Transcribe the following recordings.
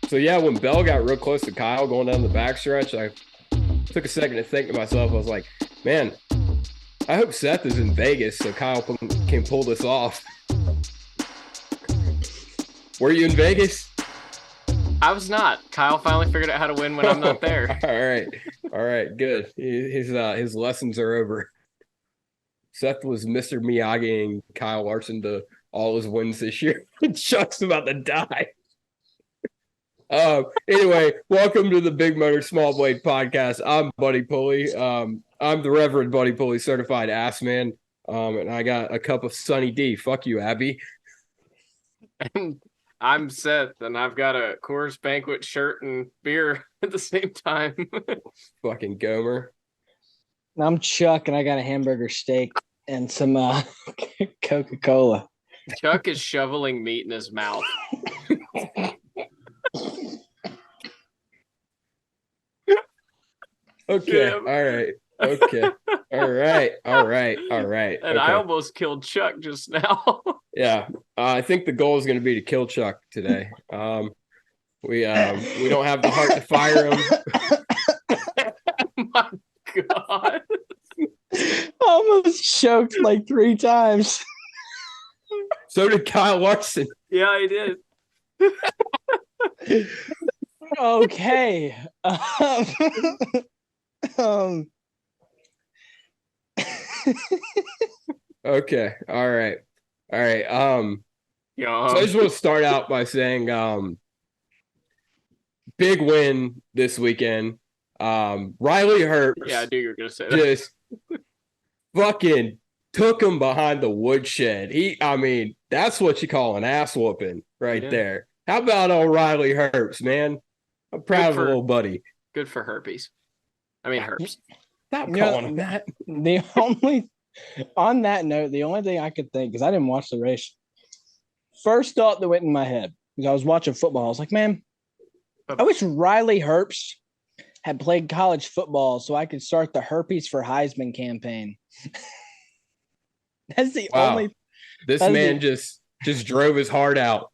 So yeah, when Bell got real close to Kyle going down the backstretch, I took a second to think to myself. I was like, man, I hope Seth is in Vegas so Kyle can pull this off. Were you in Vegas? I was not. Kyle finally figured out how to win when I'm not there. All right, good. His lessons are over. Seth was Mr. Miyagi and Kyle Larson to all his wins this year. Chuck's about to die. Anyway, welcome to the Big Motor Small Blade podcast. I'm Buddy Pulley. I'm the Reverend Buddy Pulley, certified ass man. And I got a cup of Sunny D. Fuck you, Abby. And I'm Seth, and I've got a Coors Banquet shirt and beer at the same time. Fucking Gomer. I'm Chuck, and I got a hamburger steak and some Coca-Cola. Chuck is shoveling meat in his mouth. Okay. All right. Okay. All right. And I almost killed Chuck just now. Yeah. I think the goal is going to be to kill Chuck today. We don't have the heart to fire him. My God. Almost choked like 3 times. So did Kyle Larson. Yeah, I did. Okay. Okay. All right. Yeah. So I just want to start out by saying big win this weekend. Riley Herbst. Yeah, I knew you were gonna say that. Just fucking took him behind the woodshed. That's what you call an ass whooping right there. How about old Riley Herbst, man? I'm proud of a little buddy. Good for herpes. I mean Herbst. Stop calling him that. On that note, the only thing I could think, because I didn't watch the race, first thought that went in my head, because I was watching football, I was like, man, I wish Riley Herbst had played college football so I could start the Herpes for Heisman campaign. That's the only. This man just drove his heart out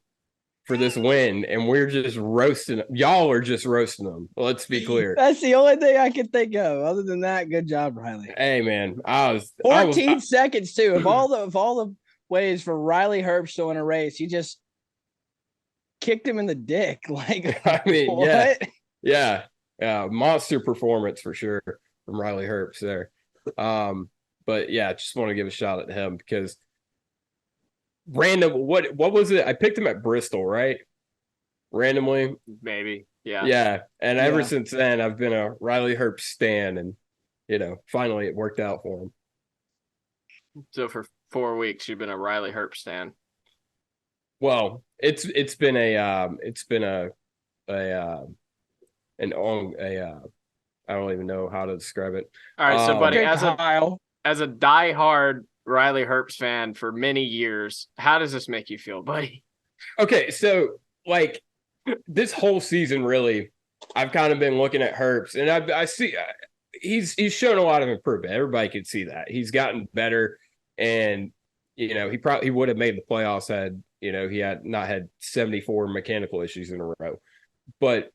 for this win, and we're just roasting him. Y'all are just roasting him. Let's be clear. That's the only thing I could think of. Other than that, good job, Riley. Hey, man, I was 14 seconds too. Of all the ways for Riley Herbst to win a race, you just kicked him in the dick. Like, I mean, what? Yeah, monster performance for sure from Riley Herbst there. But yeah, just want to give a shout out to him because random. What was it? I picked him at Bristol, right? Randomly, maybe. Yeah. Yeah, and ever since then, I've been a Riley Herbst stan, and finally it worked out for him. So for 4 weeks, you've been a Riley Herbst stan. Well, it's been I don't even know how to describe it. All right, so buddy, okay, as a diehard Riley Herbst fan for many years, how does this make you feel, buddy? Okay, so like this whole season, really, I've kind of been looking at Herbst, and I see he's shown a lot of improvement. Everybody can see that he's gotten better, and he probably would have made the playoffs had he had not had 74 mechanical issues in a row, but.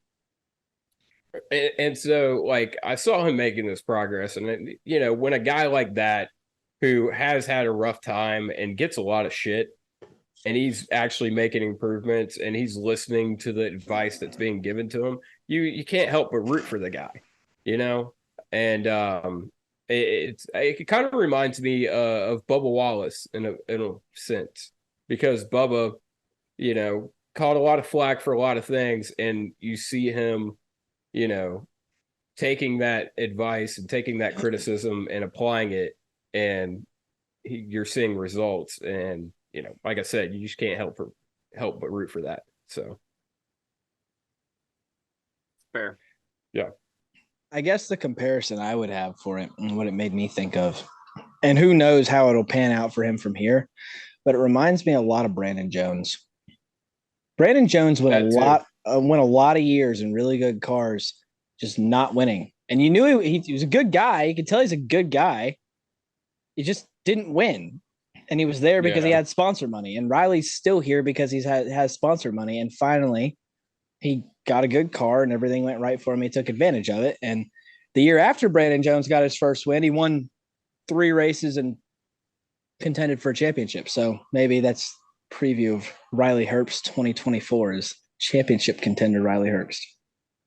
And so, like, I saw him making this progress. And, when a guy like that who has had a rough time and gets a lot of shit and he's actually making improvements and he's listening to the advice that's being given to him, you can't help but root for the guy, And it kind of reminds me of Bubba Wallace in a sense, because Bubba, caught a lot of flack for a lot of things. And you see him taking that advice and taking that criticism and applying it, and you're seeing results. And like I said, you just can't help but root for that. So fair. Yeah. I guess the comparison I would have for it and what it made me think of, and who knows how it'll pan out for him from here, but it reminds me a lot of Brandon Jones. Brandon Jones went a lot of years in really good cars, just not winning. And you knew he was a good guy. You could tell he's a good guy. He just didn't win. And he was there because he had sponsor money. And Riley's still here because he has sponsor money. And finally, he got a good car and everything went right for him. He took advantage of it. And the year after Brandon Jones got his first win, he won 3 races and contended for a championship. So maybe that's preview of Riley Herbst 2024 is championship contender Riley Herbst.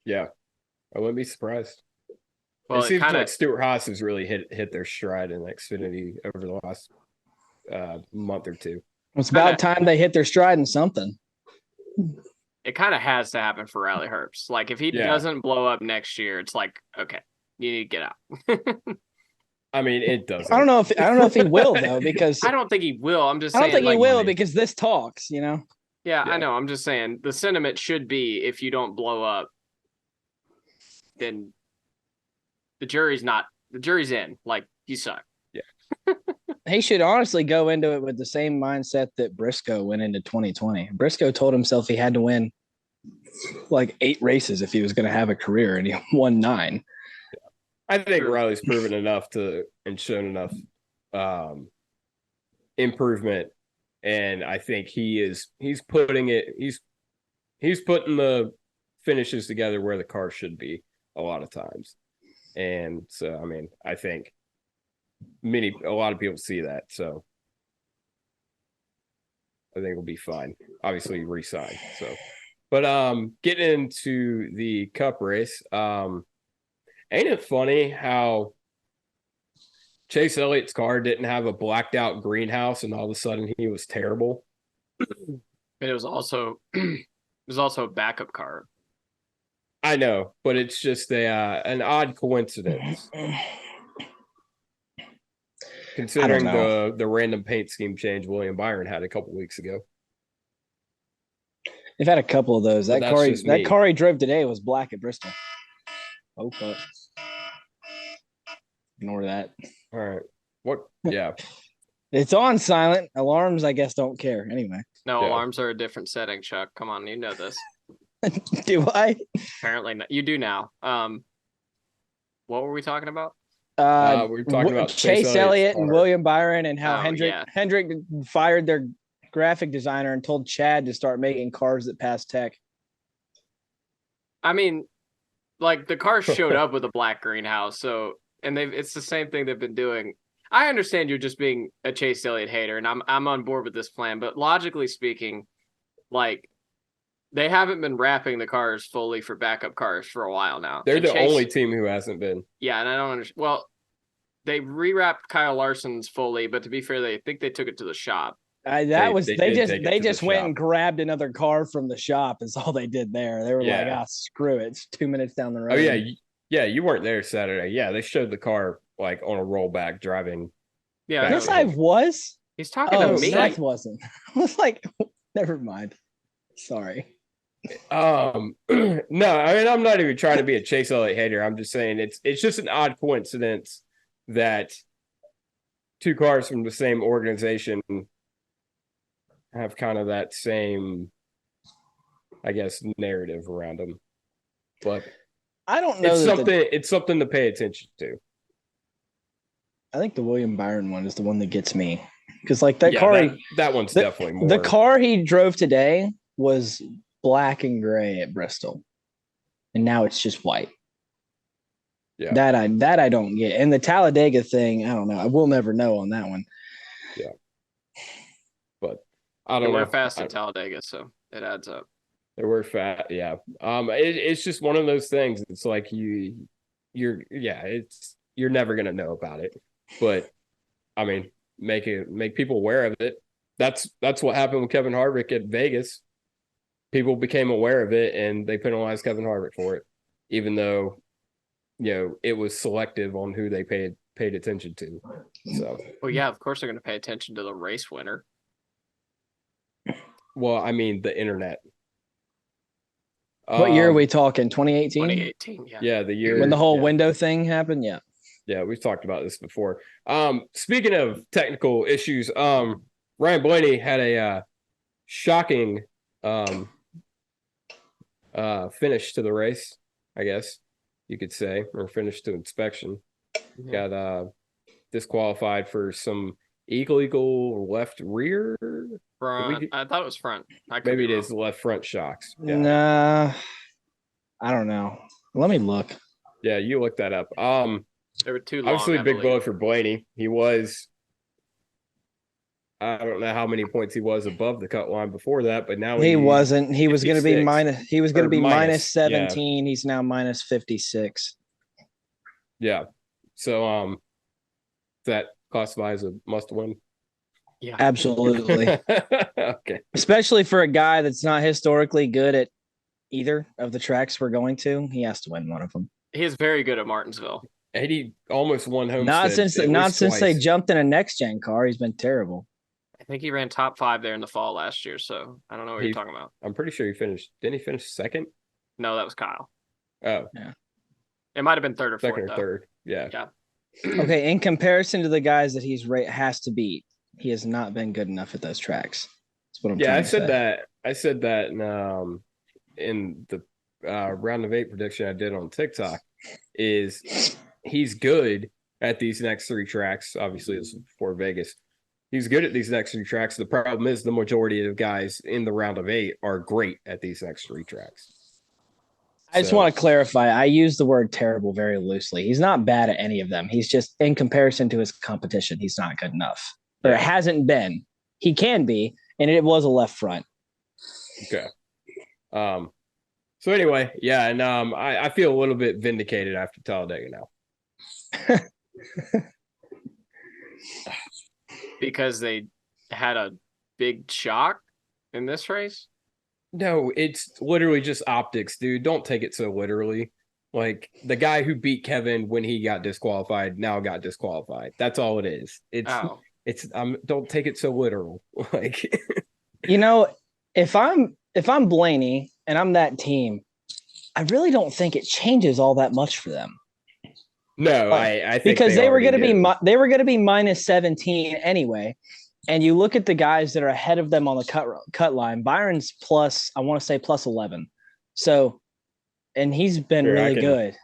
Yeah, I wouldn't be surprised. Well, it seems like Stuart Haas has really hit their stride in Xfinity over the last month or two. It's about time they hit their stride in something. It kind of has to happen for Riley Herbst. Like if he doesn't blow up next year, it's like, okay, you need to get out. I mean, it doesn't. I don't know if he will though, because I don't think he will. I'm just I saying. don't think he will because this talks, you know. Yeah, I know. I'm just saying the sentiment should be if you don't blow up, then the jury's in. Like you suck. Yeah. He should honestly go into it with the same mindset that Briscoe went into 2020. Briscoe told himself he had to win like 8 races if he was going to have a career, and he won 9. I think Riley's proven enough and shown enough improvement, and I think he's putting the finishes together where the car should be a lot of times. And so I mean, I think a lot of people see that, so I think it'll be fine. Obviously re-sign. So but getting into the Cup race, ain't it funny how Chase Elliott's car didn't have a blacked out greenhouse and all of a sudden he was terrible? It was also a backup car. I know, but it's just an odd coincidence. Considering the random paint scheme change William Byron had a couple weeks ago. They've had a couple of those. That car he drove today was black at Bristol. Oh, fuck. Ignore that. All right. What? Yeah. It's on silent. Alarms, I guess, don't care. Anyway. No, alarms are a different setting, Chuck. Come on, you know this. Do I? Apparently not. You do now. What were we talking about? We were talking about Chase Elliott and William Byron and how Hendrick fired their graphic designer and told Chad to start making cars that pass tech. I mean, like the car showed up with a black greenhouse, it's the same thing they've been doing. I understand you're just being a Chase Elliott hater, and I'm on board with this plan, but logically speaking, like they haven't been wrapping the cars fully for backup cars for a while now. They're the only team who hasn't been. Yeah, and I don't understand. Well, they rewrapped Kyle Larson's fully, but to be fair, they think they took it to the shop. They just went and grabbed another car from the shop. Is all they did there. They were like, screw it. It's 2 minutes down the road. Oh yeah, you weren't there Saturday. Yeah, they showed the car like on a rollback driving. Yeah, yes, I was. He's talking to me. Seth wasn't. I was like, never mind. Sorry. No, I mean I'm not even trying to be a Chase Elliott hater. I'm just saying it's just an odd coincidence that 2 cars from the same organization have kind of that same, I guess, narrative around them. But I don't know. It's something to pay attention to. I think the William Byron one is the one that gets me because, like that car, that one's definitely more. The car he drove today was black and gray at Bristol, and now it's just white. Yeah, that I don't get. And the Talladega thing, I don't know. I will never know on that one. Yeah, but I don't know. We're fast at Talladega, so it adds up. They were fat, yeah. It's just one of those things. It's like you're never gonna know about it, but I mean, make people aware of it. That's what happened with Kevin Harvick at Vegas. People became aware of it, and they penalized Kevin Harvick for it, even though it was selective on who they paid attention to. So, well, yeah, of course they're going to pay attention to the race winner. Well, I mean the internet. What year are we talking? 2018? 2018, yeah. Yeah, the year when the whole window thing happened, yeah. Yeah, we've talked about this before. Speaking of technical issues, Ryan Blaney had a shocking finish to the race, I guess you could say, or finish to inspection. Mm-hmm. Got disqualified for some illegal left rear. Front. I thought it was front. Maybe it is the left front shocks. Yeah. Nah, I don't know. Let me look. Yeah, you look that up. They were too long. Obviously, I big blow believe. for Blaney. He was. I don't know how many points he was above the cut line before that, but now He wasn't. He was going to be 56, minus. He was going to or be minus yeah. 17. He's now minus 56. Yeah. So that classifies as a must win. Yeah. Absolutely. Okay. Especially for a guy that's not historically good at either of the tracks we're going to. He has to win one of them. He is very good at Martinsville. And he almost won Homestead. Not since they twice. jumped in a next gen car. He's been terrible. I think he ran top 5 there in the fall last year. So I don't know what you're talking about. I'm pretty sure he finished. Didn't he finish second? No, that was Kyle. Oh, yeah. It might have been third or fourth. Second or third. Yeah. Okay. In comparison to the guys that he's has to beat, he has not been good enough at those tracks. That's what I'm trying to say. I said that in the round of 8 prediction I did on TikTok. Is he's good at these next 3 tracks. Obviously, it's before Vegas. He's good at these next 3 tracks. The problem is the majority of guys in the round of 8 are great at these next 3 tracks. I just want to clarify. I use the word terrible very loosely. He's not bad at any of them. He's just, in comparison to his competition, he's not good enough. Or it hasn't been. He can be, and it was a left front. Okay. So anyway, yeah, and I feel a little bit vindicated after Talladega now. Because they had a big shock in this race? No, it's literally just optics, dude. Don't take it so literally. Like the guy who beat Kevin when he got disqualified now got disqualified. That's all it is. It's don't take it so literal. Like if I'm Blaney and I'm that team, I really don't think it changes all that much for them. No, I think because they were going to be minus 17 anyway. And you look at the guys that are ahead of them on the cut line. Byron's plus, I want to say plus 11. So, and he's been really good.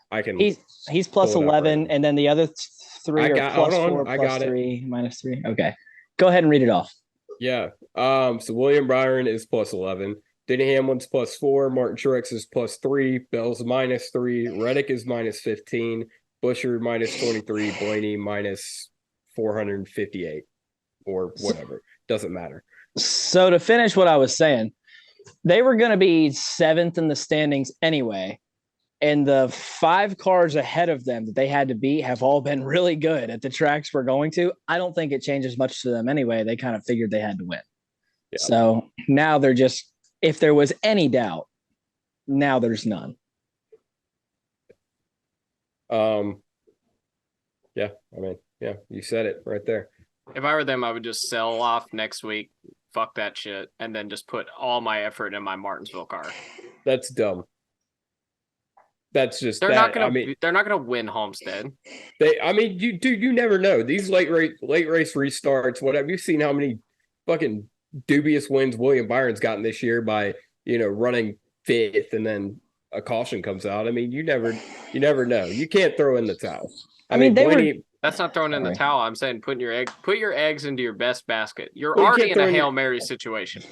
He's plus 11, right. And then the other 3 are plus 4, plus 3, minus 3. Okay, go ahead and read it off. Yeah. So William Byron is plus 11. Denny Hamlin's plus 4. Martin Truex is plus 3. Bell's minus 3. Reddick is minus 15. Busher minus 23. Blaney minus 458. Or whatever. Doesn't matter. So to finish what I was saying, they were going to be 7th in the standings anyway. And the 5 cars ahead of them that they had to beat have all been really good at the tracks we're going to. I don't think it changes much to them anyway. They kind of figured they had to win. Yeah. So now they're just, if there was any doubt, now there's none. Yeah, I mean, yeah, you said it right there. If I were them, I would just sell off next week, fuck that shit, and then just put all my effort in my Martinsville car. That's dumb. That's just they're not gonna win Homestead. You never know. These late race restarts, whatever. You've seen how many fucking dubious wins William Byron's gotten this year by running 5th and then a caution comes out. I mean, you never know. You can't throw in the towel. I mean, that's not throwing in the towel. I'm saying put your eggs into your best basket. You're already in a Hail Mary situation.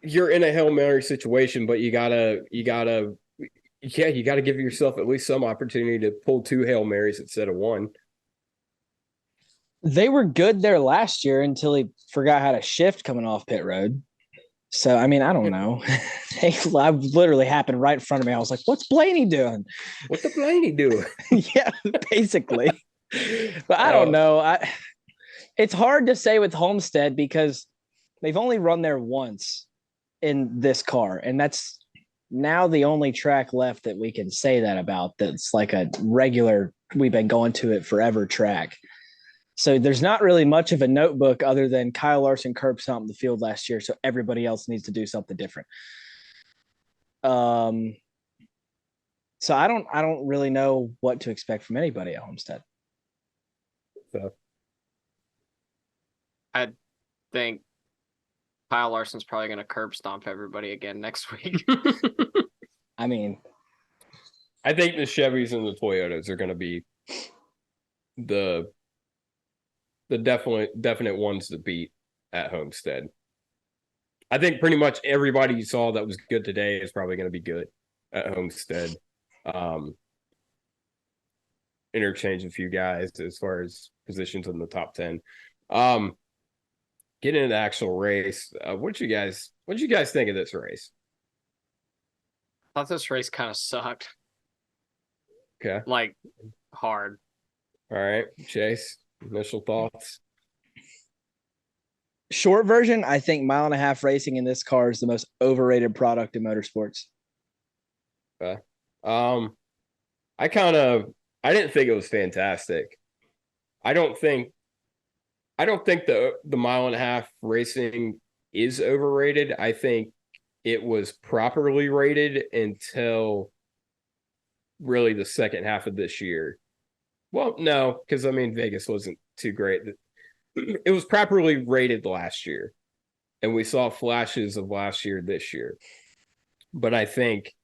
You're in a Hail Mary situation, but you gotta give yourself at least some opportunity to pull 2 Hail Marys instead of 1. They were good there last year until he forgot how to shift coming off pit road. So, I mean, I don't know. I literally happened right in front of me. I was like, what's Blaney doing? What the Blaney doing? Yeah, basically. But I don't know. It's hard to say with Homestead because they've only run there once in this car. And that's now the only track left that we can say that about. That's like a regular, we've been going to it forever track. So there's not really much of a notebook other than Kyle Larson curbed something the field last year. So everybody else needs to do something different. So I don't really know what to expect from anybody at Homestead. So I think Kyle Larson's probably going to curb stomp everybody again next week. I mean, I think the Chevys and the Toyotas are going to be the definite ones to beat at Homestead. I think pretty much everybody you saw that was good today is probably going to be good at Homestead. Interchange a few guys as far as positions in the top 10. Getting into the actual race, what you guys think of this race? I thought this race kind of sucked. Okay. Like hard. All right. Chase, initial thoughts. Short version, I think 1.5 mile racing in this car is the most overrated product in motorsports. Okay. I didn't think it was fantastic. I don't think the 1.5 mile racing is overrated. I think it was properly rated until really the second half of this year. Well, no, because I mean Vegas wasn't too great. It was properly rated last year, and we saw flashes of last year this year. But I think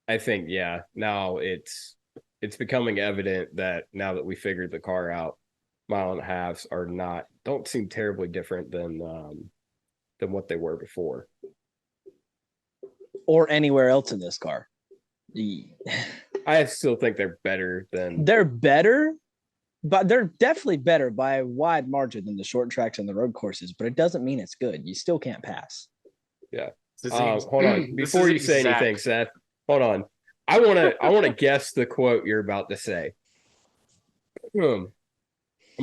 yeah, now it's becoming evident that now that we figured the car out, 1.5 miles don't seem terribly different than what they were before, or anywhere else in this car. I still think they're better than They're better, but they're definitely better by a wide margin than the short tracks and the road courses. But it doesn't mean it's good. You still can't pass. Yeah. Hold on. Before you say anything, Seth, hold on. I want to guess the quote you're about to say. I'm going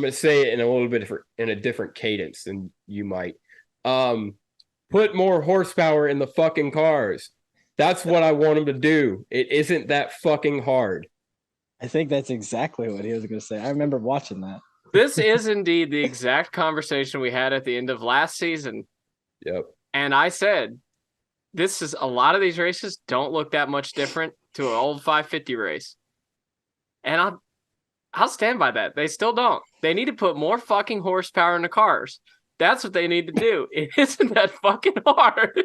to say it in a little bit in a different cadence than you might. Put more horsepower in the fucking cars. That's what I want them to do. It isn't that fucking hard. I think that's exactly what he was going to say. I remember watching that. This is indeed the exact conversation we had at the end of last season. Yep. And I said, a lot of these races don't look that much different to an old 550 race. And I'll stand by that. They still don't. They need to put more fucking horsepower in the cars. That's what they need to do. It isn't that fucking hard.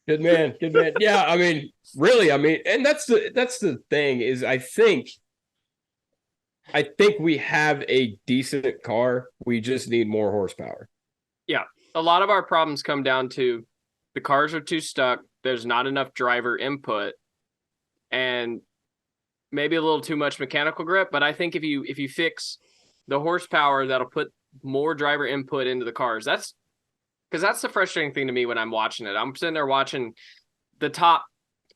Good man. Yeah, I mean, really, and that's the thing is I think we have a decent car. We just need more horsepower. Yeah. A lot of our problems come down to the cars are too stuck. There's not enough driver input and maybe a little too much mechanical grip. But I think if you fix the horsepower, that'll put more driver input into the cars. That's the frustrating thing to me when I'm watching it. I'm sitting there watching the top,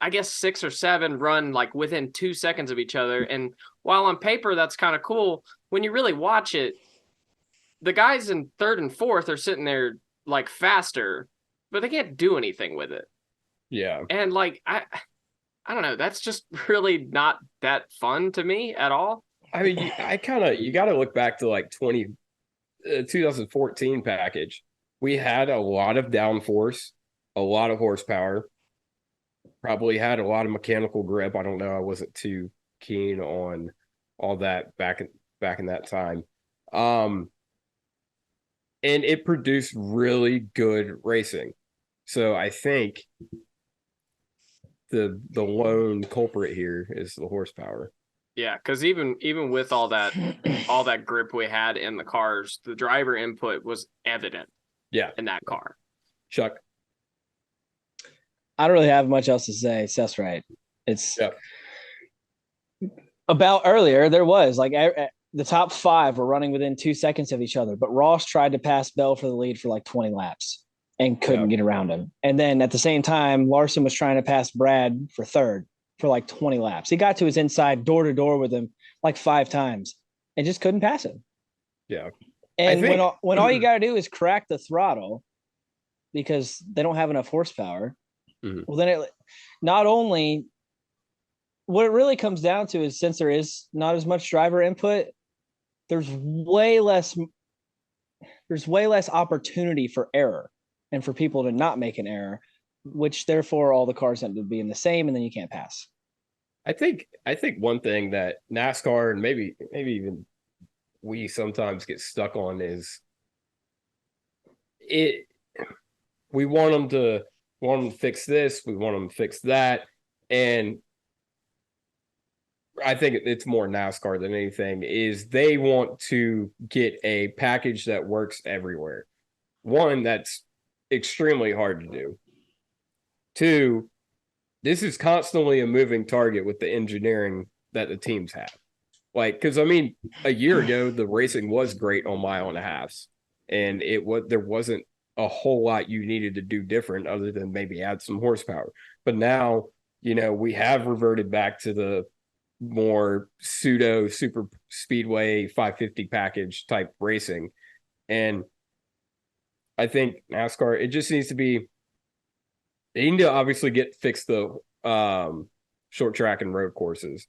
I guess 6 or 7 run like within 2 seconds of each other. And while on paper, that's kind of cool. When you really watch it, the guys in 3rd and 4th are sitting there like faster, but they can't do anything with it. Yeah. And like, I don't know. That's just really not that fun to me at all. I mean, you got to look back to like 2014 package. We had a lot of downforce, a lot of horsepower, probably had a lot of mechanical grip. I don't know. I wasn't too keen on all that back in that time. And it produced really good racing. So I think the lone culprit here is the horsepower. Yeah, because even with all that grip we had in the cars, the driver input was evident. Yeah, in that car. Chuck, I don't really have much else to say. Seth's right. It's about earlier. There was like the top 5 were running within 2 seconds of each other, but Ross tried to pass Bell for the lead for like 20 laps and couldn't get around him. And then at the same time, Larson was trying to pass Brad for 3rd for like 20 laps. He got to his inside door to door with him like 5 times and just couldn't pass him. Yeah. And when all you got to do is crack the throttle because they don't have enough horsepower, well, then it not only what it really comes down to is since there is not as much driver input, there's way less opportunity for error and for people to not make an error, which therefore all the cars end up being the same, and then you can't pass. I think one thing that NASCAR and maybe even we sometimes get stuck on is we want them to fix this, we want them to fix that, and I think it's more NASCAR than anything is they want to get a package that works everywhere. One, that's extremely hard to do. 2, this is constantly a moving target with the engineering that the teams have. Like, because I mean, a year ago the racing was great on mile and a halves, and there wasn't a whole lot you needed to do different other than maybe add some horsepower. But now, we have reverted back to the more pseudo super speedway 550 package type racing, and I think NASCAR, it just needs to be. They need to obviously fix the short track and road courses,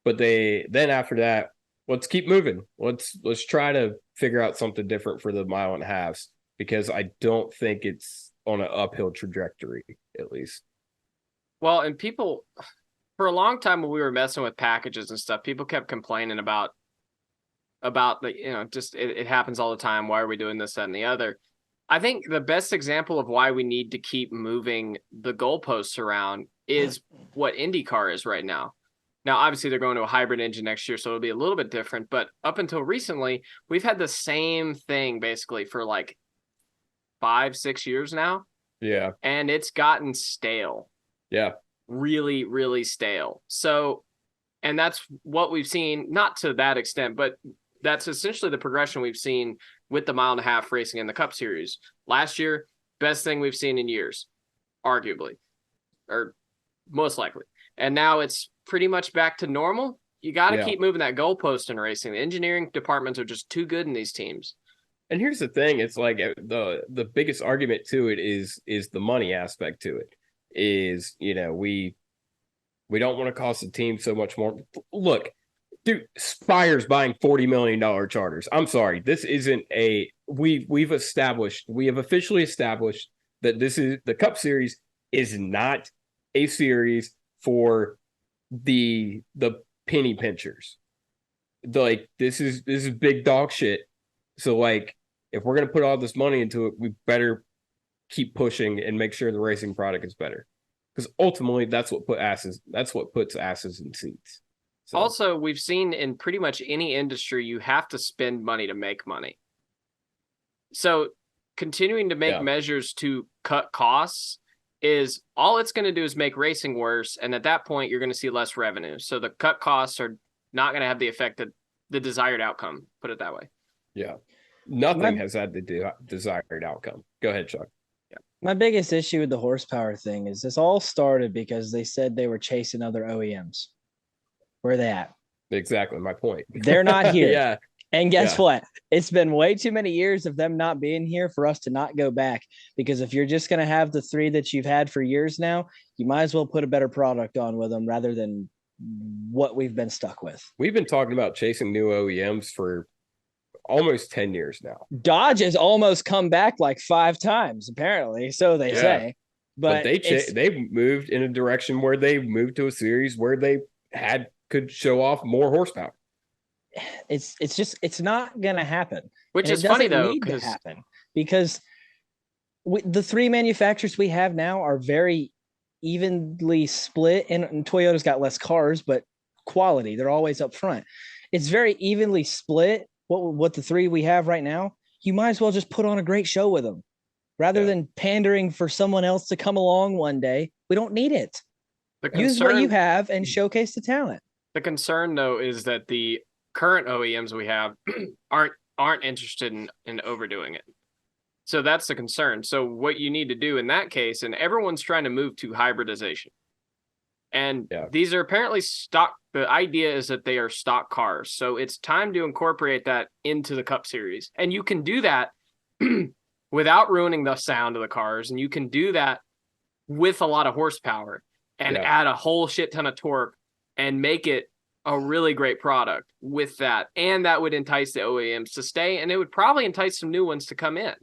but then after that, let's keep moving. Let's try to figure out something different for the mile and a halves, because I don't think it's on an uphill trajectory, at least. Well, and people, for a long time when we were messing with packages and stuff, people kept complaining about the, just it happens all the time. Why are we doing this, that, and the other? I think the best example of why we need to keep moving the goalposts around is what IndyCar is right now. Now, obviously, they're going to a hybrid engine next year, so it'll be a little bit different. But up until recently, we've had the same thing basically for like 5-6 years now. Yeah. And it's gotten stale. Yeah. Really, really stale. So, and that's what we've seen, not to that extent, but that's essentially the progression we've seen with the mile and a half racing in the Cup Series. Last year, best thing we've seen in years, arguably, or most likely. And now it's pretty much back to normal. You got to keep moving that goalpost in racing. The engineering departments are just too good in these teams. And here's the thing: it's like the biggest argument to it is the money aspect to it. Is we don't want to cost the team so much more. Look, dude, Spire's buying $40 million charters. I'm sorry, this isn't we have officially established that this is the Cup Series is not a series for the penny pinchers. Like this is big dog shit. So like if we're gonna put all this money into it, we better keep pushing and make sure the racing product is better. Because ultimately that's what puts asses in seats. So. Also, we've seen in pretty much any industry, you have to spend money to make money. So continuing to make measures to cut costs is all it's going to do is make racing worse. And at that point, you're going to see less revenue. So the cut costs are not going to have the effect that the desired outcome, put it that way. Yeah. Nothing has had the desired outcome. Go ahead, Chuck. Yeah. My biggest issue with the horsepower thing is this all started because they said they were chasing other OEMs. Where are they at? Exactly my point. They're not here. Yeah. And guess what? It's been way too many years of them not being here for us to not go back. Because if you're just going to have the three that you've had for years now, you might as well put a better product on with them rather than what we've been stuck with. We've been talking about chasing new OEMs for almost 10 years now. Dodge has almost come back like 5 times, apparently. So they say. But they moved in a direction where they moved to a series where they could show off more horsepower. It's not going to happen. Which is funny though, because the 3 manufacturers we have now are very evenly split, and Toyota's got less cars, but quality, they're always up front. It's very evenly split. What the 3 we have right now, you might as well just put on a great show with them rather than pandering for someone else to come along one day. We don't need it. Use what you have and showcase the talent. The concern though is that the current OEMs we have aren't interested in overdoing it. So that's the concern. So what you need to do in that case, and everyone's trying to move to hybridization. And these are apparently stock. The idea is that they are stock cars. So it's time to incorporate that into the Cup Series. And you can do that without ruining the sound of the cars. And you can do that with a lot of horsepower and add a whole shit ton of torque and make it a really great product with that. And that would entice the OEMs to stay, and it would probably entice some new ones to come in.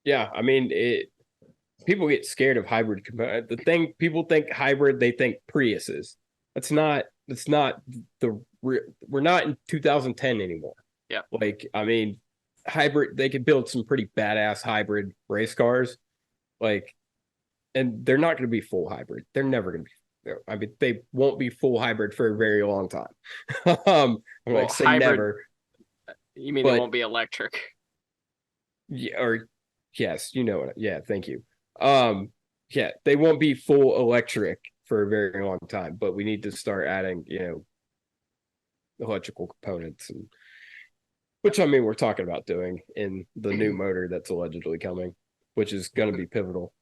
Yeah, I mean, people get scared of hybrid. The thing people think hybrid, they think Priuses. We're not in 2010 anymore. Yeah. Like, I mean, hybrid, they could build some pretty badass hybrid race cars. Like, and they're not going to be full hybrid. They're never going to be. I mean, they won't be full hybrid for a very long time. Say hybrid, never. You mean they won't be electric? Yeah, or yes, you know what? Yeah, thank you. They won't be full electric for a very long time, but we need to start adding, electrical components, and which I mean we're talking about doing in the new motor that's allegedly coming, which is going to be pivotal.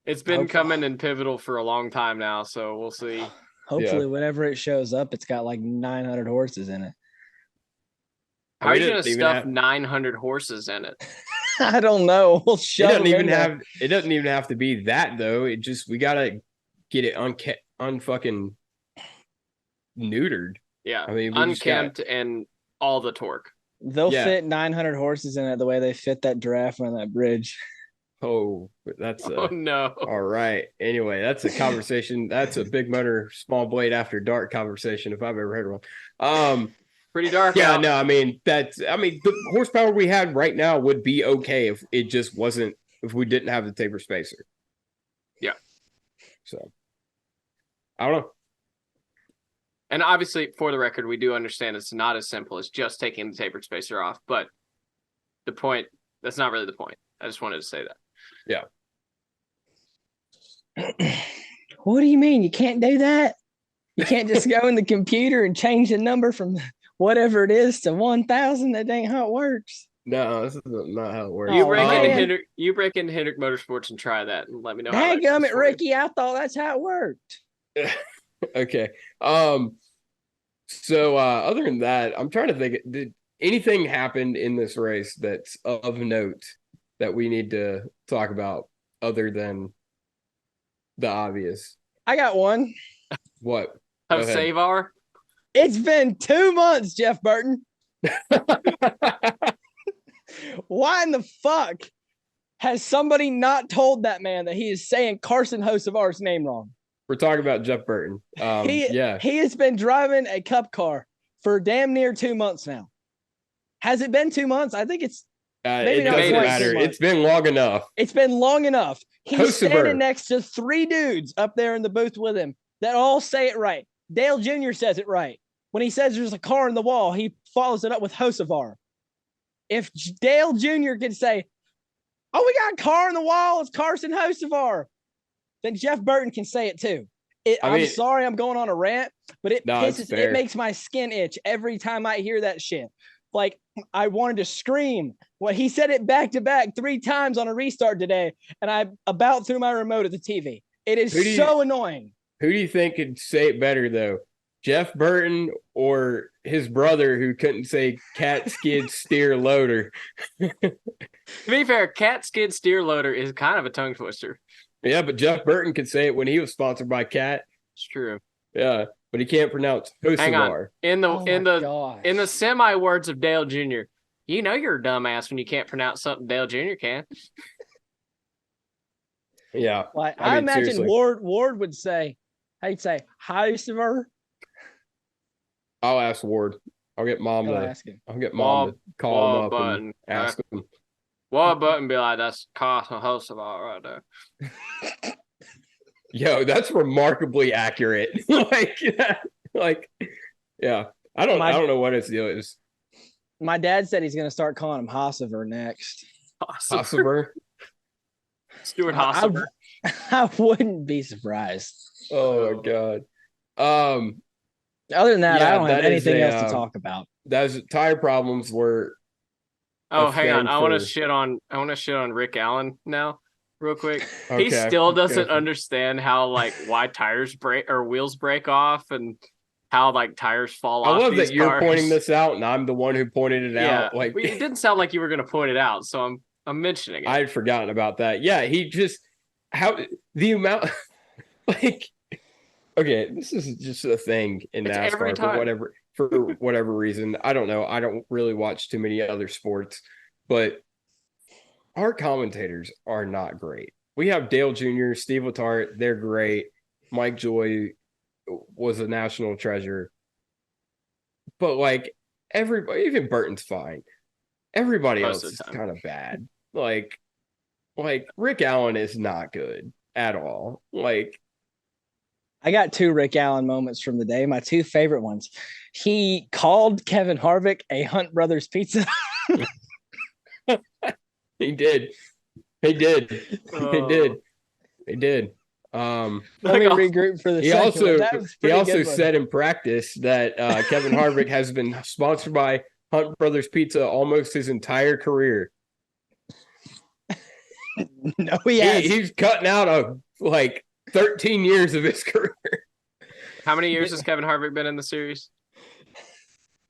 It's been coming and pivotal for a long time now, so we'll see. Hopefully, whenever it shows up, it's got like 900 horses in it. How are you going to stuff 900 horses in it? I don't know. We'll shove it doesn't even have to be that though. We gotta get it unfucking neutered. Yeah, I mean, unkempt and all the torque. They'll fit 900 horses in it the way they fit that giraffe on that bridge. Oh, that's no. All right. Anyway, that's a conversation. That's a big motor, small blade after dark conversation if I've ever heard one. Pretty dark. Yeah, no, I mean the horsepower we had right now would be okay if it just wasn't, if we didn't have the taper spacer. Yeah. So I don't know. And obviously, for the record, we do understand it's not as simple as just taking the tapered spacer off, but that's not really the point. I just wanted to say that. Yeah. What do you mean? You can't do that? You can't just go in the computer and change the number from whatever it is to 1,000? That ain't how it works. No, this is not how it works. You break into Hendrick Motorsports and try that and let me know. Dadgummit, Ricky, I thought that's how it worked. Okay. So other than that, I'm trying to think, did anything happen in this race that's of note that we need to talk about other than the obvious? I got one. What? Savar? It's been 2 months, Jeff Burton. Why in the fuck has somebody not told that man that he is saying Carson Hocevar's name wrong? We're talking about Jeff Burton. He has been driving a cup car for damn near 2 months now. Has it been 2 months? I think it's it doesn't matter. It's been long enough. It's been long enough. He's standing next to 3 dudes up there in the booth with him that all say it right. Dale Jr. says it right. When he says there's a car in the wall, he follows it up with Hocevar. If Dale Jr. can say, "Oh, we got a car in the wall, it's Carson Hocevar," then Jeff Burton can say it too. I'm sorry I'm going on a rant, but it makes my skin itch every time I hear that shit. Like, I wanted to scream. Well, he said it back to back 3 times on a restart today, and I about threw my remote at the TV. It is so annoying. Who do you think could say it better, though? Jeff Burton or his brother who couldn't say cat skid steer loader? To be fair, cat skid steer loader is kind of a tongue twister. Yeah, but Jeff Burton could say it when he was sponsored by Cat. It's true. Yeah, but he can't pronounce Hocevar. Hang on. In the semi words of Dale Jr., you know you're a dumbass when you can't pronounce something Dale Jr. can. Yeah. Well, I imagine seriously. Ward would say, he'd say, Hocevar. I'll ask Ward. I'll get mom to call him up and ask him. Wall button be like, that's Carson Hocevar right there. Yo, that's remarkably accurate. Yeah. I don't know what his deal is. My dad said he's gonna start calling him Hocevar next. Hocevar? Stuart Hocevar. I wouldn't be surprised. Oh my God. Other than that, I don't have anything else to talk about. Those tire problems were. Oh, hang on. I want to shit on Rick Allen now, real quick. Okay, he still doesn't understand how why tires break or wheels break off and how tires fall off. I love that you're pointing this out and I'm the one who pointed it out. It didn't sound like you were going to point it out, so I'm mentioning it. I had forgotten about that. Yeah, he just the amount okay, this is just a thing in NASCAR for whatever reason. I don't know. I don't really watch too many other sports, but our commentators are not great. We have Dale Jr., Steve Letarte, they're great. Mike Joy was a national treasure. But everybody, even Burton's fine. Everybody else is kind of bad. Like Rick Allen is not good at all. I got 2 Rick Allen moments from the day. My 2 favorite ones. He called Kevin Harvick a Hunt Brothers pizza. He did. Let me regroup for the he second also one. That was he pretty also good one. said in practice that Kevin Harvick has been sponsored by Hunt Brothers Pizza almost his entire career. No, he has. He's cutting out of like 13 years of his career. How many years has Kevin Harvick been in the series?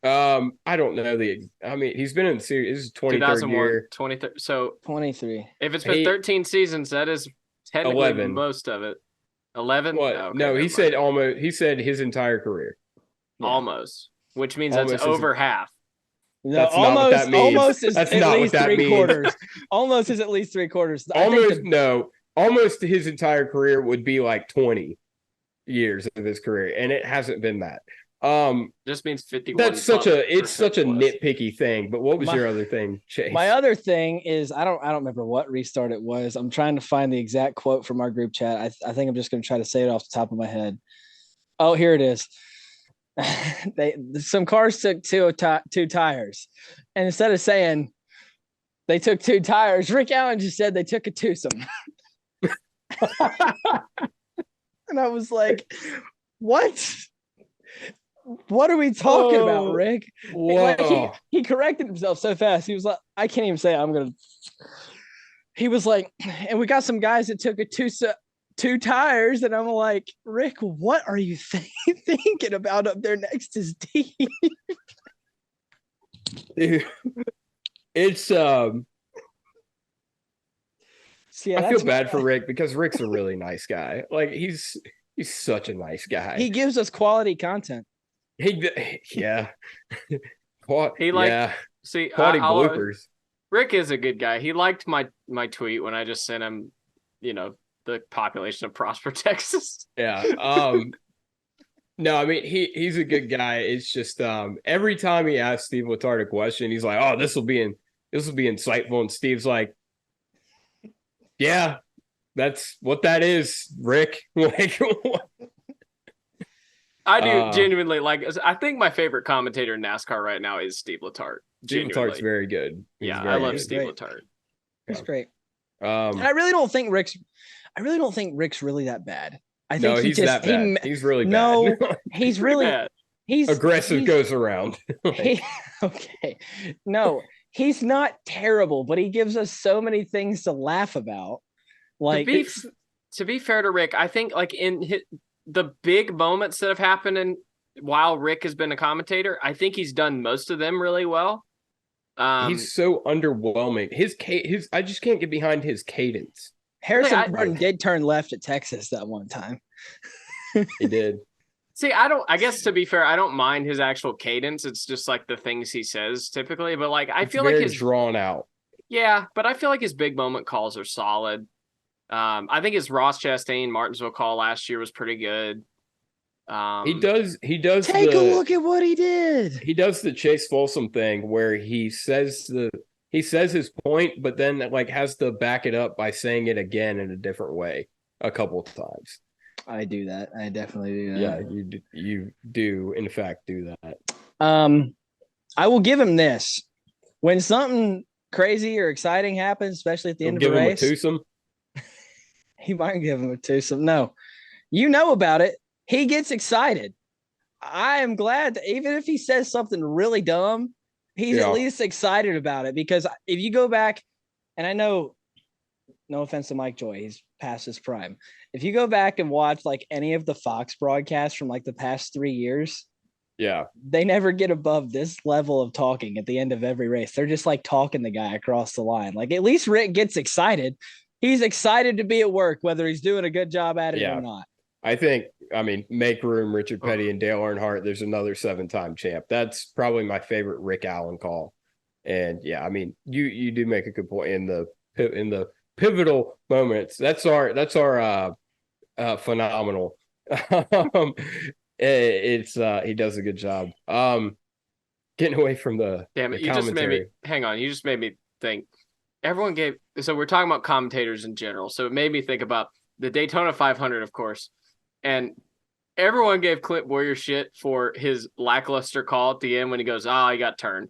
I don't know he's been in the series. This is 23rd year. 23. So 23. If it's been 13 seasons, that is technically 11. Most of it. 11? What? Okay, no, he said almost. He said his entire career. Yeah. Almost, which means almost that's over half. No, that's not what that means. Almost is that's at not least what that 3/4. means. Almost is at least 3/4. Almost his entire career would be like 20 years of his career, and it hasn't been that. Just means 51. That's such a nitpicky thing. But what was your other thing, Chase? My other thing is I don't remember what restart it was. I'm trying to find the exact quote from our group chat. I think I'm just going to try to say it off the top of my head. Oh, here it is. Some cars took two tires, and instead of saying they took 2 tires, Rick Allen just said they took a twosome. And I was like, what? What are we talking about, Rick? Like he corrected himself so fast. He was like, I can't even say he was like, and we got some guys that took a two tires, and I'm like, Rick, what are you thinking about up there next to Steve? Dude, it's Yeah, I feel bad for Rick because Rick's a really nice guy. Like he's such a nice guy. He gives us quality content. Yeah. Quality bloopers. Rick is a good guy. He liked my tweet when I just sent him, the population of Prosper, Texas. Yeah. No, I mean he's a good guy. It's just every time he asks Steve Letarte a question, he's like, "Oh, this will be insightful," and Steve's like, "Yeah, that's what that is, Rick." Like, I do genuinely like. I think my favorite commentator in NASCAR right now is Steve Letarte. Steve Letarte's very good. I love Steve Letarte. He's great. And I really don't think Rick's really that bad. I think he's that bad. He's really bad. No, he's really bad. He's aggressive. Goes around. Okay. No, he's not terrible, but he gives us so many things to laugh about. Like to be fair to Rick, I think like in the big moments that have happened while Rick has been a commentator, I think he's done most of them really well. He's so underwhelming. His I just can't get behind his cadence. Harrison Burton did turn left at Texas that one time. He did. See, I guess to be fair, I don't mind his actual cadence. It's just like the things he says typically, but like I feel like his drawn out. Yeah, but I feel like his big moment calls are solid. I think his Ross Chastain Martinsville call last year was pretty good. He does take a look at what he did. He does the Chase Folsom thing where he says his point, but then like has to back it up by saying it again in a different way a couple of times. I do that. I definitely do that. Yeah, you do in fact do that. I will give him this. When something crazy or exciting happens, especially at the end of the race, give him a twosome. He might give him a twosome. No, you know about it. He gets excited. I am glad that even if he says something really dumb, he's at least excited about it. Because if you go back, and I know, no offense to Mike Joy, he's past his prime. If you go back and watch like any of the Fox broadcasts from like the past 3 years, they never get above this level of talking at the end of every race. They're just like talking the guy across the line. Like at least Rick gets excited. He's excited to be at work, whether he's doing a good job at it or not. Make room, Richard Petty and Dale Earnhardt. There's another 7-time champ. That's probably my favorite Rick Allen call. And you do make a good point in the pivotal moments. That's our phenomenal. He does a good job. Getting away from the you just made me hang on. You just made me think. So we're talking about commentators in general. So it made me think about the Daytona 500, of course. And everyone gave Clint Boyer shit for his lackluster call at the end when he goes, he got turned.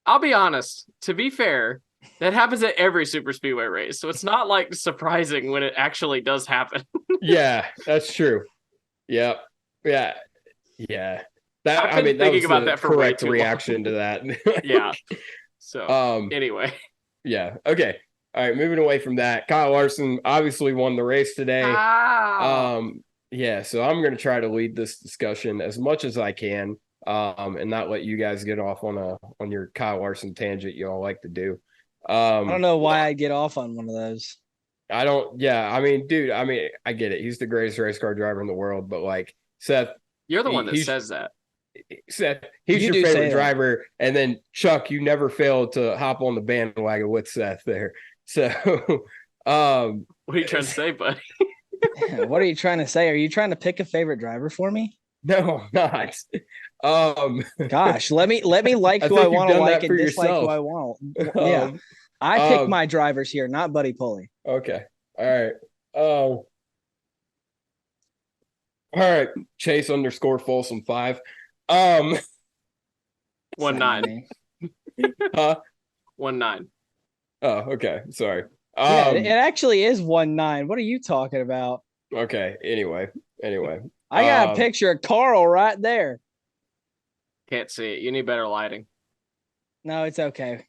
I'll be honest. To be fair, That happens at every super speedway race, so it's not like surprising when it actually does happen. Yeah, that's true. Yep. Yeah. Yeah. That I've been that thinking was about the that for way correct too long. reaction to that. Yeah. So anyway. Yeah. Okay. All right. Moving away from that, Kyle Larson obviously won the race today. Yeah. So I'm going to try to lead this discussion as much as I can, and not let you guys get off on your Kyle Larson tangent you all like to do. I don't know why I'd get off on one of those. I don't. Yeah. I mean, dude. I mean, I get it. He's the greatest race car driver in the world, but like Seth, You're the one that says that. Seth, he's You your do say favorite that. driver, and then Chuck, you never failed to hop on the bandwagon with Seth there. So, What are you trying to say, buddy? What are you trying to say? Are you trying to pick a favorite driver for me? no, I'm not. Gosh, let me like I who think I you've want to done like that and for dislike who yourself. I want. Yeah, I pick my drivers here, not Buddy Pulley. Okay, all right. All right. Chase _ Folsom 5. 1-9. Huh? 1-9. Oh, okay. Sorry. Yeah, it actually is 1-9. What are you talking about? Okay. Anyway. I got a picture of Carl right there. Can't see it. You need better lighting. No, it's okay.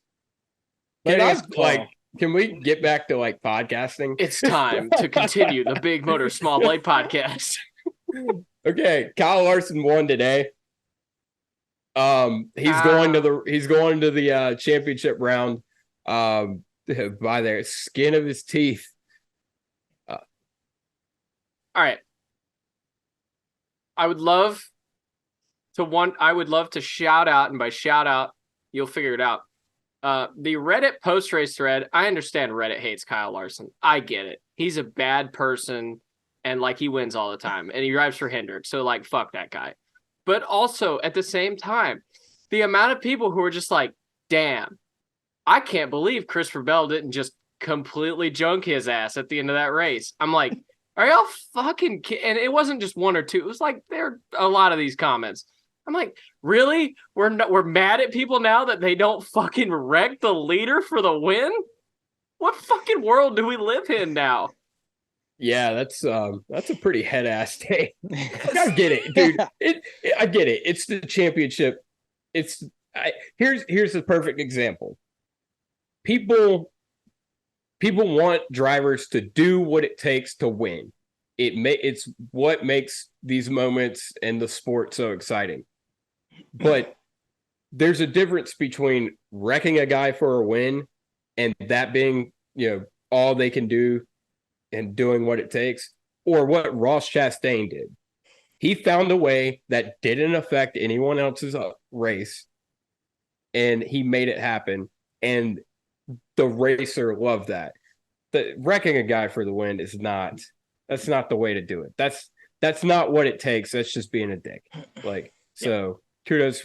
Can we get back to like podcasting? It's time to continue the Big Motor Small Blade podcast. Okay, Kyle Larson won today. He's going to the championship round. By the skin of his teeth. All right. I would love to shout out, and by shout out, you'll figure it out. The Reddit post-race thread, I understand Reddit hates Kyle Larson. I get it. He's a bad person, and like he wins all the time, and he drives for Hendrick, so like fuck that guy. But also at the same time, the amount of people who are just like, damn, I can't believe Christopher Bell didn't just completely junk his ass at the end of that race. I'm like, are y'all fucking kidding? And it wasn't just one or two. It was like there are a lot of these comments. I'm like, really? We're mad at people now that they don't fucking wreck the leader for the win? What fucking world do we live in now? Yeah, that's a pretty head ass take. I get it, dude. I get it. It's the championship. Here's the perfect example. People want drivers to do what it takes to win. It's what makes these moments in the sport so exciting. But there's a difference between wrecking a guy for a win and that being, all they can do and doing what it takes, or what Ross Chastain did. He found a way that didn't affect anyone else's race, and he made it happen. And the racer loved that. The wrecking a guy for the win that's not the way to do it. That's not what it takes. That's just being a dick. Like, so kudos.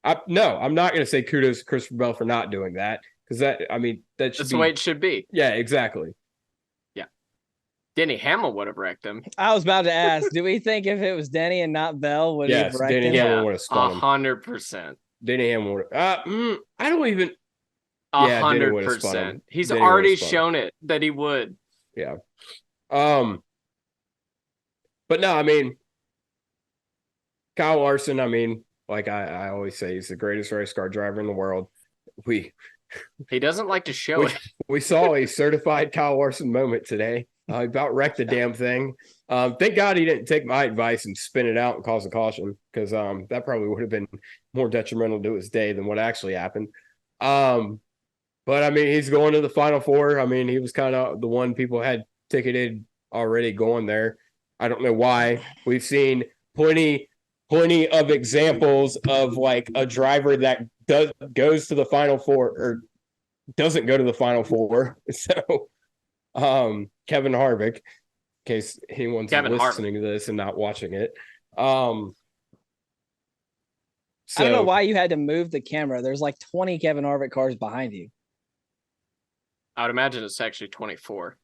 I'm not going to say kudos to Christopher Bell for not doing that, because that's the way it should be. Yeah, exactly. Yeah. Denny Hamlin would have wrecked him. I was about to ask, do we think if it was Denny and not Bell, would he have wrecked him? Denny Hamlin would have spun him. 100%. Denny Hamlin would have. I don't even. 100%. He's already shown it that he would. Yeah. But no, Kyle Larson, like I always say, he's the greatest race car driver in the world. He doesn't like to show it. We saw a certified Kyle Larson moment today. He about wrecked the damn thing. Thank God he didn't take my advice and spin it out and cause a caution, because that probably would have been more detrimental to his day than what actually happened. But he's going to the Final Four. He was kind of the one people had ticketed already going there. I don't know why. We've seen plenty of examples of like a driver that goes to the Final Four or doesn't go to the Final Four. So Kevin Harvick, in case anyone's listening to this and not watching it. So, I don't know why you had to move the camera. There's like 20 Kevin Harvick cars behind you. I would imagine it's actually 24.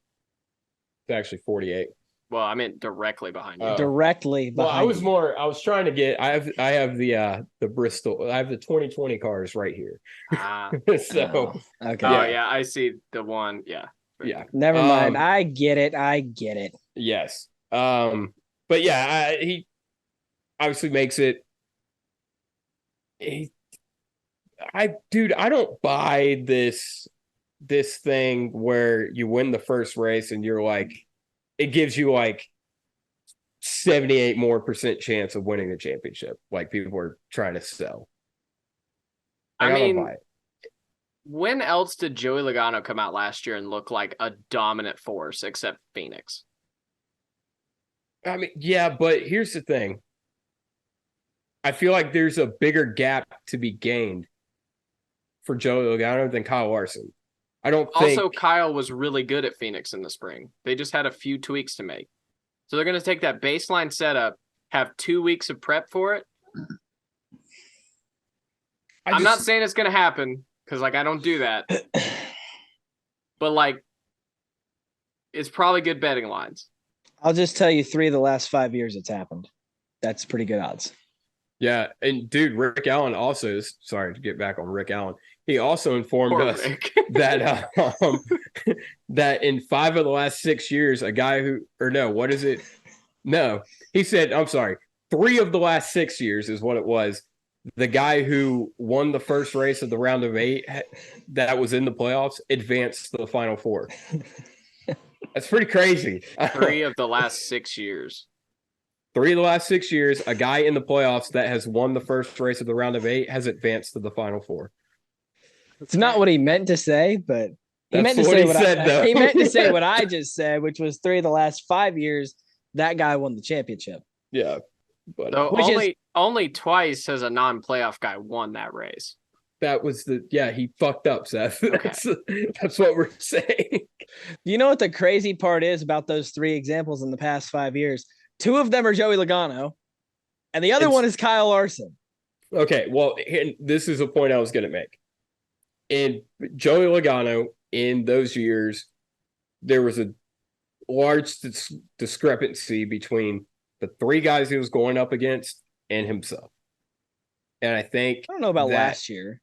It's actually 48. Well, I meant directly behind you. Directly behind. Well, I was trying to get. I have the Bristol. I have the 2020 cars right here. So okay. Oh yeah, I see the one. Yeah. yeah. Never mind. I get it. Yes. But yeah, he obviously makes it. I don't buy this thing where you win the first race and you're like, it gives you like 78% more chance of winning the championship. Like people are trying to sell. Like, I mean, don't buy it. when else did Joey Logano come out last year and look like a dominant force except Phoenix? I mean, yeah, but here's the thing. I feel like there's a bigger gap to be gained for Joey Logano than Kyle Larson. I don't think. Also, Kyle was really good at Phoenix in the spring. They just had a few tweaks to make. So they're going to take that baseline setup, have 2 weeks of prep for it. I'm not saying it's going to happen because, like, I don't do that. But, like, it's probably good betting lines. I'll just tell you 3 of the last 5 years it's happened. That's pretty good odds. Yeah, and dude, Rick Allen also is sorry to get back on Rick Allen. He also informed us that that in 5 of the last 6 years, a guy who he said, I'm sorry, 3 of the last 6 years is what it was. The guy who won the first race of the round of 8 that was in the playoffs advanced to the final 4. That's pretty crazy. 3 of the last 6 years. 3 of the last 6 years, a guy in the playoffs that has won the first race of the round of 8 has advanced to the final 4. It's not what he meant to say, but he meant to say what I just said, which was 3 of the last 5 years that guy won the championship. Yeah, but so only twice has a non-playoff guy won that race. That was he fucked up, Seth. That's what we're saying. You know what the crazy part is about those 3 examples in the past 5 years? 2 of them are Joey Logano, and the other one is Kyle Larson. Okay, well, this is a point I was going to make. In Joey Logano, in those years, there was a large discrepancy between the 3 guys he was going up against and himself. And I don't know about last year.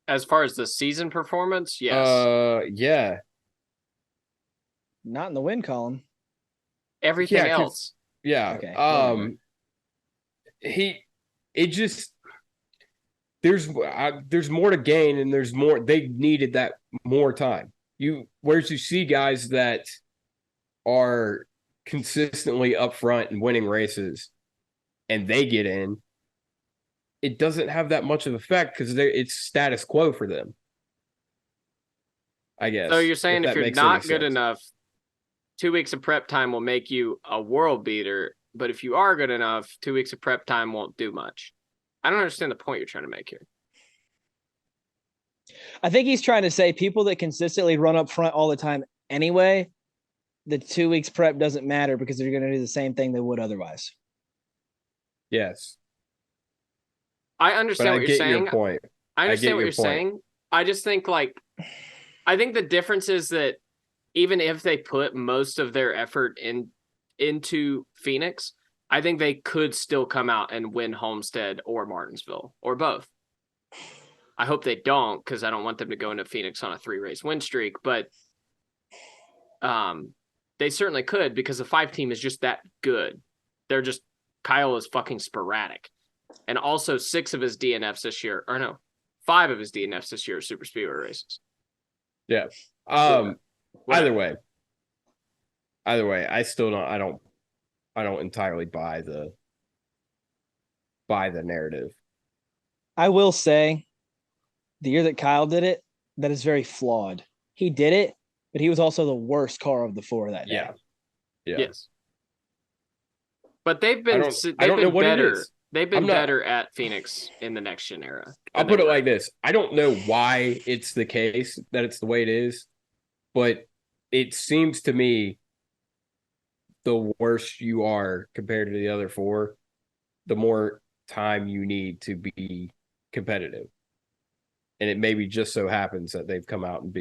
As far as the season performance, yes. Yeah. Not in the win column. Everything else. Yeah. Okay. There's more to gain, and there's more. They needed that more time. Whereas you see guys that are consistently up front and winning races, and they get in, it doesn't have that much of effect because it's status quo for them. I guess. So you're saying if you're not good enough, 2 weeks of prep time will make you a world beater, but if you are good enough, 2 weeks of prep time won't do much. I don't understand the point you're trying to make here. I think he's trying to say people that consistently run up front all the time anyway, the 2 weeks prep doesn't matter because they're going to do the same thing they would otherwise. Yes. I understand what you're saying. Your point. I understand what you're saying. I just think I think the difference is that even if they put most of their effort into Phoenix, I think they could still come out and win Homestead or Martinsville or both. I hope they don't because I don't want them to go into Phoenix on a 3-race win streak, but they certainly could because the 5 team is just that good. Kyle is fucking sporadic. And also 5 of his DNFs this year are super speedway races. Yeah. Either way, I still don't entirely buy the narrative. I will say the year that Kyle did it, that is very flawed. He did it, but he was also the worst car of the 4 that day. Yeah. Yes. But they've been better. They've been better at Phoenix in the next gen era. I'll put it like this. I don't know why it's the case that it's the way it is, but it seems to me the worse you are compared to the other 4, the more time you need to be competitive. And it maybe just so happens that they've come out and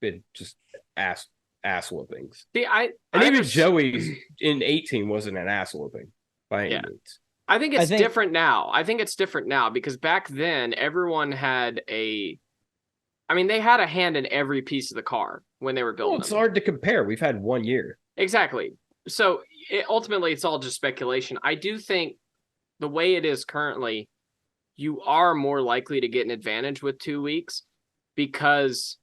been just ass ass whoopings. See, And even Joey's in 18 wasn't an ass whooping by any means. I think it's different now. I think it's different now because back then everyone had they had a hand in every piece of the car when they were building it's hard to compare. We've had 1 year. Exactly. So ultimately, it's all just speculation. I do think the way it is currently, you are more likely to get an advantage with 2 weeks because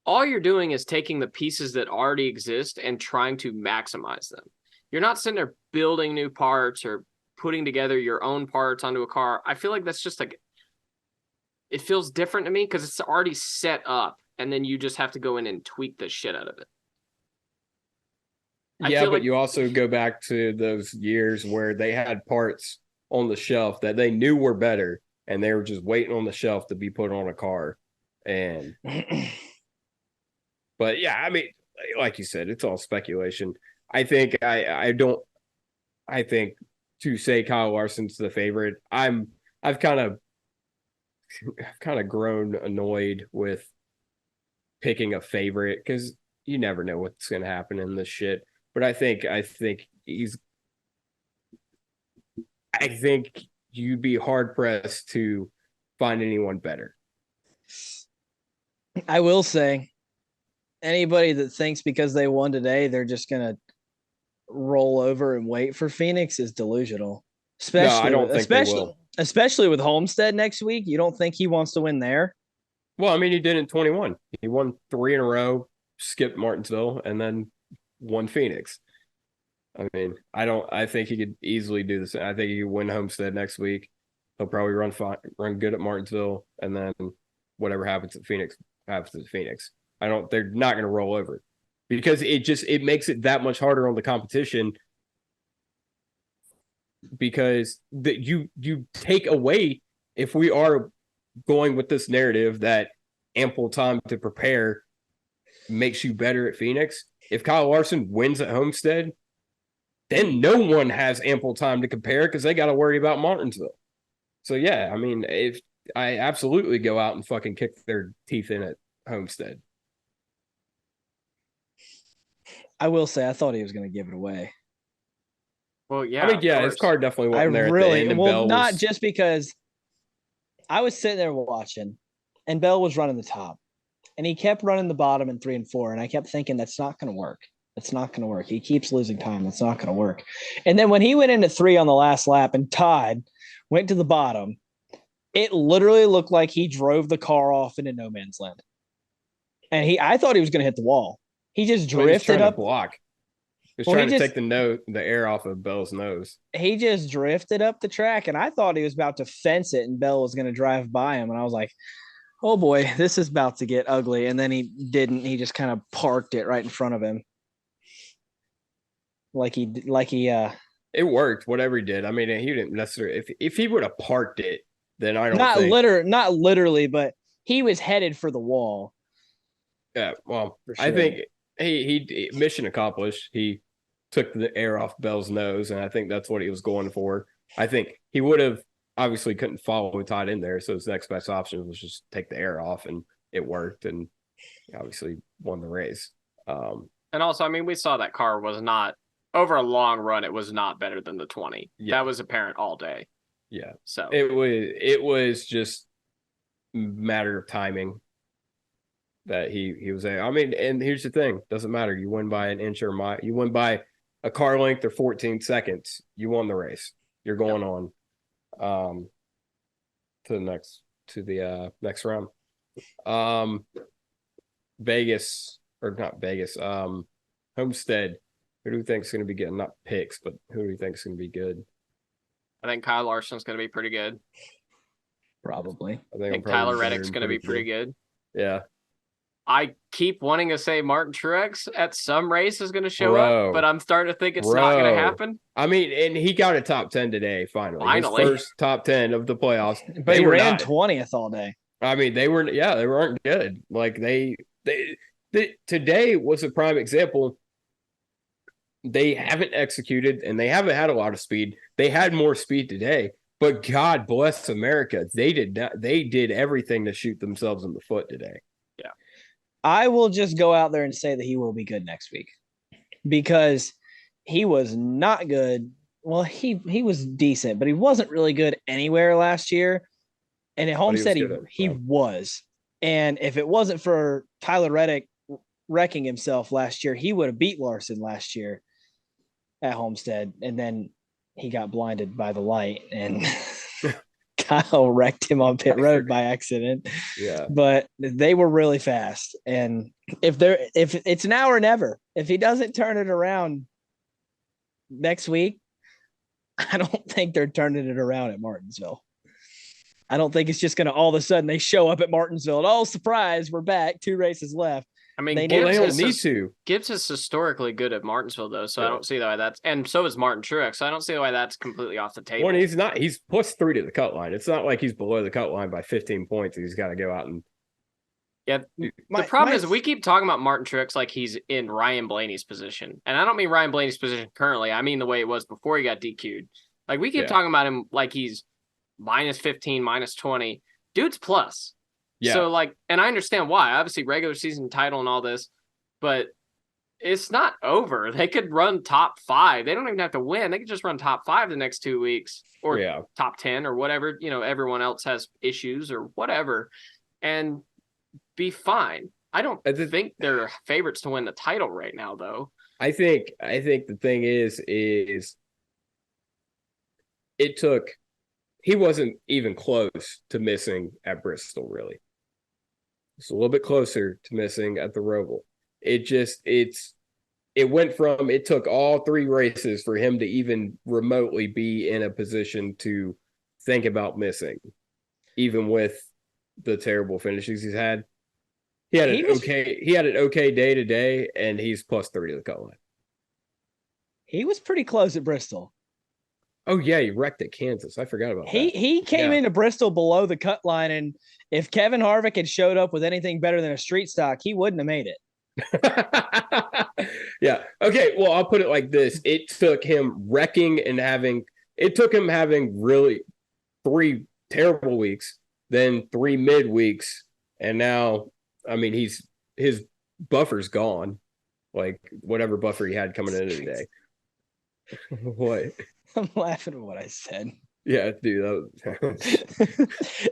all you're doing is taking the pieces that already exist and trying to maximize them. You're not sitting there building new parts or putting together your own parts onto a car. I feel like that's just it feels different to me because it's already set up and then you just have to go in and tweak the shit out of it. Yeah, but you also go back to those years where they had parts on the shelf that they knew were better, and they were just waiting on the shelf to be put on a car. And, but yeah, I mean, like you said, it's all speculation. I think I think to say Kyle Larson's the favorite, I've kind of grown annoyed with picking a favorite because you never know what's going to happen in this shit. But I think you'd be hard pressed to find anyone better. I will say, anybody that thinks because they won today, they're just gonna roll over and wait for Phoenix is delusional. Especially, I don't think they will. Especially with Homestead next week. You don't think he wants to win there? Well, I mean, he did in 21. He won 3 in a row, skipped Martinsville, and then won Phoenix. I mean, I think he could easily do this. I think he could win Homestead next week. He'll probably run good at Martinsville, and then whatever happens at Phoenix happens at Phoenix. They're not going to roll over because it makes it that much harder on the competition because you take away, if we are going with this narrative that ample time to prepare makes you better at Phoenix. If Kyle Larson wins at Homestead, then no one has ample time to compare because they got to worry about Martinsville. So yeah, I mean, if I absolutely go out and fucking kick their teeth in at Homestead. I will say, I thought he was going to give it away. Well, yeah. I mean, yeah, his car definitely wasn't there at the end. Well, not just because I was sitting there watching, and Bell was running the top, and he kept running the bottom in 3 and 4, and I kept thinking that's not going to work. It's not going to work. He keeps losing time. That's not going to work. And then when he went into 3 on the last lap and Todd went to the bottom, it literally looked like he drove the car off into no man's land. And I thought he was going to hit the wall. He just drifted up. Block. He was trying to take the air off of Bell's nose. He just drifted up the track, and I thought he was about to fence it, and Bell was going to drive by him. And I was like, oh boy, this is about to get ugly. And then he didn't. He just kind of parked it right in front of him. It worked, whatever he did. I mean, he didn't necessarily, if he would have parked it, then I don't not literally, but he was headed for the wall. Yeah, well, for sure. I think he mission accomplished. He took the air off Bell's nose, and I think that's what he was going for. I think he would have obviously couldn't follow Todd in there, so his next best option was just take the air off, and it worked, and he obviously won the race. And also, I mean, we saw that car was not, over a long run, it was not better than the 20. Yeah. That was apparent all day. Yeah. So it was just a matter of timing that he was there. I mean, and here's the thing. Doesn't matter. You win by an inch or a mile. You win by a car length or 14 seconds. You won the race. You're going on to the next round. Vegas, or not Vegas, Homestead. Who do you think is going to be good? Not picks, but who do you think is going to be good? I think Kyle Larson's going to be pretty good. Probably. I think Tyler Reddick's going to be pretty good. Yeah. I keep wanting to say Martin Truex at some race is going to show up, but I'm starting to think it's not going to happen. I mean, and he got a top 10 today, finally. His first top 10 of the playoffs. But he ran 20th all day. I mean, they weren't good. Like they today was a prime example. They haven't executed, and they haven't had a lot of speed. They had more speed today, but God bless America. They did everything to shoot themselves in the foot today. Yeah. I will just go out there and say that he will be good next week because he was not good. Well, he was decent, but he wasn't really good anywhere last year. And at Homestead, he was. And if it wasn't for Tyler Reddick wrecking himself last year, he would have beat Larson last year at Homestead. And then he got blinded by the light and Kyle wrecked him on pit road by accident. Yeah. But they were really fast. And if it's now or never, if he doesn't turn it around next week, I don't think they're turning it around at Martinsville. I don't think it's just going to all of a sudden they show up at Martinsville and, oh, surprise, we're back. 2 races left. I mean, they don't need to. Gibbs is historically good at Martinsville, though, so I don't see why that's – and so is Martin Truex, so I don't see why that's completely off the table. Well, he's not – he's +3 to the cut line. It's not like he's below the cut line by 15 points. He's got to go out and – Yeah, the problem is we keep talking about Martin Truex like he's in Ryan Blaney's position. And I don't mean Ryan Blaney's position currently. I mean the way it was before he got DQ'd. Like, we keep talking about him like he's -15, -20. Dude's plus. Yeah. So, like, and I understand why. Obviously, regular season title and all this, but it's not over. They could run top 5. They don't even have to win. They could just run top 5 the next 2 weeks or top 10 or whatever. You know, everyone else has issues or whatever and be fine. I don't think they're favorites to win the title right now, though. I think the thing is it took – he wasn't even close to missing at Bristol, really. It's a little bit closer to missing at the Roval. It went from, it took all 3 races for him to even remotely be in a position to think about missing, even with the terrible finishes he's had. He had an okay day today, and he's +3 to the cut line. He was pretty close at Bristol. Oh yeah, he wrecked at Kansas. I forgot about that. He came into Bristol below the cut line, and if Kevin Harvick had showed up with anything better than a street stock, he wouldn't have made it. Yeah. Okay. Well, I'll put it like this: it took him having really 3 terrible weeks, then 3 mid weeks, and now, I mean, his buffer's gone. Like, whatever buffer he had coming into today. What? I'm laughing at what I said. Yeah, dude.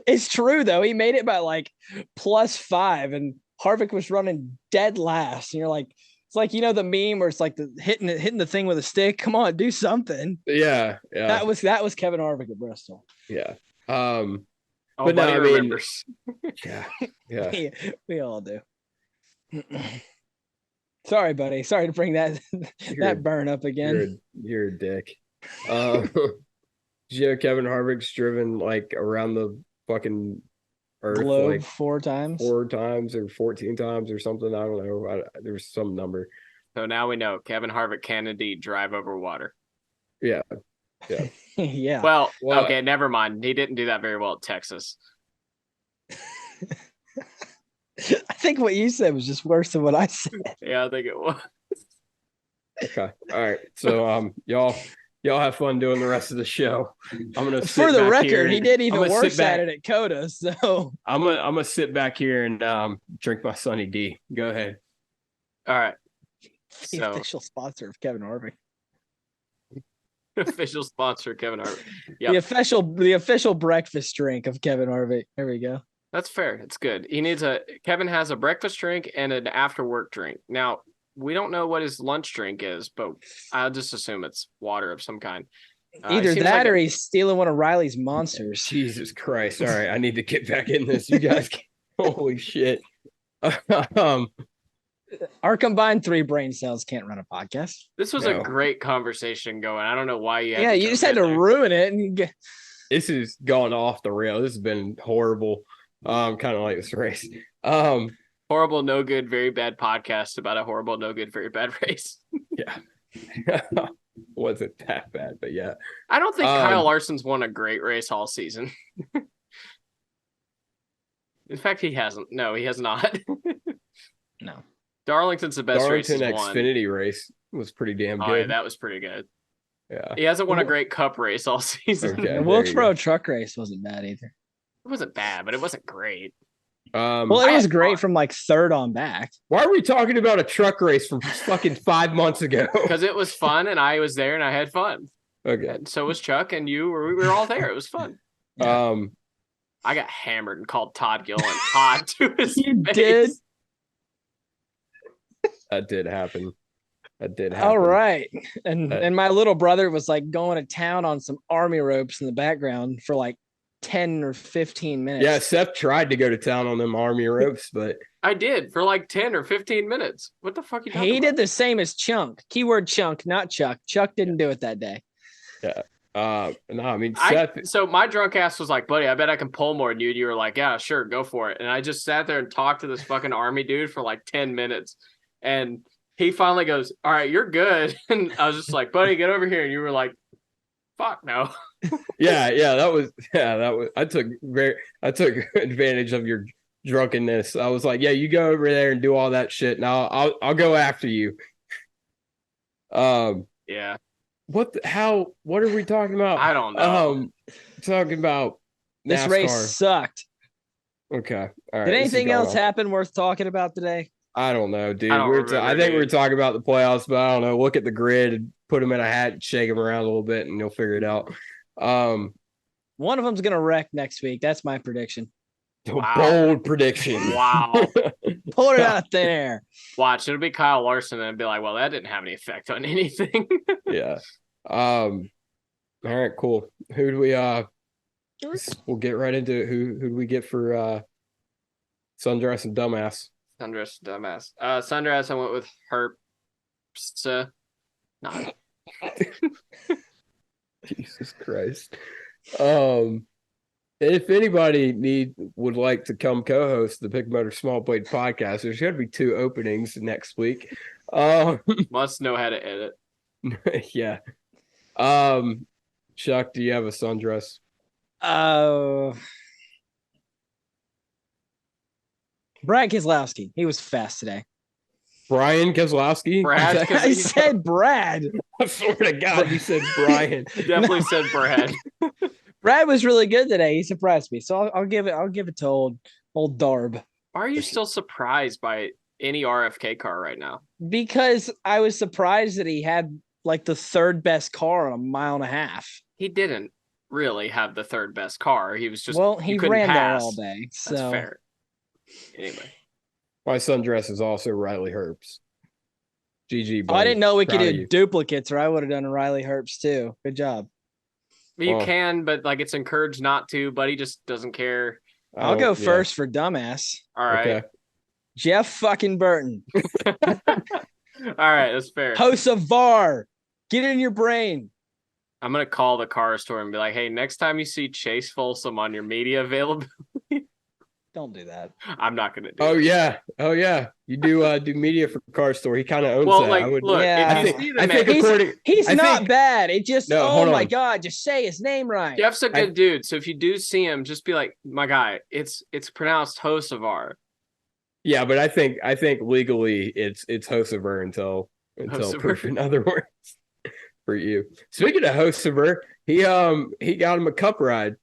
It's true, though. He made it by like +5, and Harvick was running dead last. And you're like, it's like, you know, the meme where it's like hitting the thing with a stick. Come on, do something. Yeah. That was Kevin Harvick at Bristol. Yeah. But no, I mean, yeah. We all do. Sorry, buddy. Sorry to bring that burn up again. You're a dick. Kevin Harvick's driven like around the fucking earth globe like 4 times or 14 times or something. I don't know. There's some number. So now we know Kevin Harvick can indeed drive over water. Yeah. Yeah. Well, okay, never mind. He didn't do that very well at Texas. I think what you said was just worse than what I said. Yeah, I think it was. Okay. All right. So y'all have fun doing the rest of the show. I'm gonna for the record, he did even worse at it at Coda. So I'm gonna sit back here and drink my Sunny D. Go ahead. All right. The official sponsor of Kevin Harvick. Official sponsor Kevin Harvick. Yep. The official breakfast drink of Kevin Harvick. There we go. That's fair. It's good. Kevin has a breakfast drink and an after work drink. Now, we don't know what his lunch drink is, but I'll just assume it's water of some kind. Either that or he's stealing one of Riley's monsters. Jesus Christ. All right. I need to get back in this. You guys, holy shit. Our combined 3 brain cells can't run a podcast. This was a great conversation going. I don't know why you had you just had to ruin it. This has gone off the rail. This has been horrible. Kind of like this race. Horrible, no good, very bad podcast about a horrible, no good, very bad race. Yeah. Wasn't that bad, but yeah. I don't think Kyle Larson's won a great race all season. In fact, he hasn't. No, he has not. No. Darlington's the best race he's won. Xfinity race was pretty damn good. Oh, yeah, that was pretty good. Yeah. He hasn't won a great cup race all season. Okay, the Wilkesboro truck race wasn't bad either. It wasn't bad, but it wasn't great. Well, it was great from like third on back. Why are we talking about a truck race from fucking 5 months ago? Because it was fun, and I was there, and I had fun. Okay. And so was Chuck, and you. We were all there. It was fun. Yeah. I got hammered and called Todd Gillen hot to his You face. did? That did happen. All right. And my little brother was like going to town on some army ropes in the background for like 10 or 15 minutes. Yeah, Seth tried to go to town on them army ropes, but I did for like 10 or 15 minutes. What the fuck you talking he about? did the same as Chunk. Keyword Chunk, not Chuck. Chuck didn't do it that day. yeah. No, I mean Seth. So my drunk ass was like, buddy, I bet I can pull more than you. You were like, yeah, sure, go for it. And I just sat there and talked to this fucking army dude for like 10 minutes. And he finally goes, all right, you're good. And I was just like, buddy, get over here. And you were like, fuck no. Yeah, that was I took advantage of your drunkenness. I was like, yeah, you go over there and do all that shit, and I'll go after you. Yeah. What are we talking about? I don't know. Talking about NASCAR. This race sucked. Okay. All right. Did anything else happen worth talking about today? I don't know, dude. I think we're talking about the playoffs, but I don't know. Look at the grid and put them in a hat and shake them around a little bit, and you'll figure it out. One of them's gonna wreck next week. That's my prediction. Wow. Bold prediction. Wow. Pull it out there. Watch, it'll be Kyle Larson and be like, well, that didn't have any effect on anything. Yeah. All right, cool. Who do we we'll get right into it. Who do we get for Sundress and Dumbass? Sundress, dumbass. Sundress, I went with Herbst. No. Jesus Christ. If anybody would like to come co-host the Big Motor Small Blade podcast, there's going to be 2 openings next week. Must know how to edit. Yeah. Chuck, do you have a Sundress? Brad Keselowski. He was fast today. Brian Keselowski? Brad. I said Brad. I swear to God, you said Brian. Definitely said Brad. Brad was really good today. He surprised me. So I'll give it to old Darb. Why are you still surprised by any RFK car right now? Because I was surprised that he had like the 3rd best car on a mile and a half. He didn't really have the 3rd best car. He was just he ran there all day. So that's fair. Anyway. My Sundress is also Riley Herbst. GG. I didn't know we could do duplicates, or I would have done a Riley Herbst too. Good job. You can, but like it's encouraged not to. Buddy just doesn't care. I'll go first for dumbass. All right. Okay. Jeff fucking Burton. All right, that's fair. Host of VAR. Get it in your brain. I'm gonna call the car store and be like, "Hey, next time you see Chase Folsom on your media availability." Don't do that. I'm not gonna do. Oh yeah. You do media for Car Store. He kind of owns that. Like, I would. look, yeah. He's not bad. It just oh my God, just say his name right. Jeff's a good dude. So if you do see him, just be like, my guy, it's pronounced Hosevar. Yeah, but I think legally it's Hosevar until proven otherwise for you. Speaking of Hosevar, he got him a cup ride.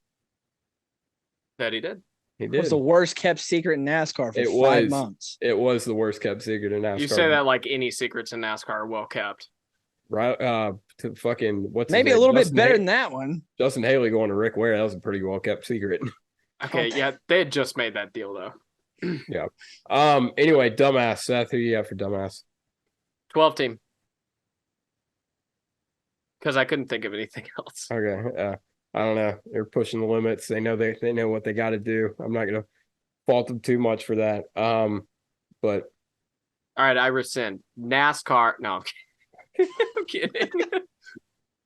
That he did. He did. It was the worst kept secret in NASCAR for 5 months. It was the worst kept secret in NASCAR. You say that like any secrets in NASCAR are well kept. Right? To fucking what's maybe a little bit better than that one. Justin Haley going to Rick Ware. That was a pretty well kept secret. Okay, yeah, they had just made that deal though. Yeah. Anyway, dumbass. Seth, who you have for dumbass? 12 team. Because I couldn't think of anything else. Okay. I don't know. They're pushing the limits. They know what they got to do. I'm not gonna fault them too much for that. But all right, I rescind. NASCAR. No, I'm kidding.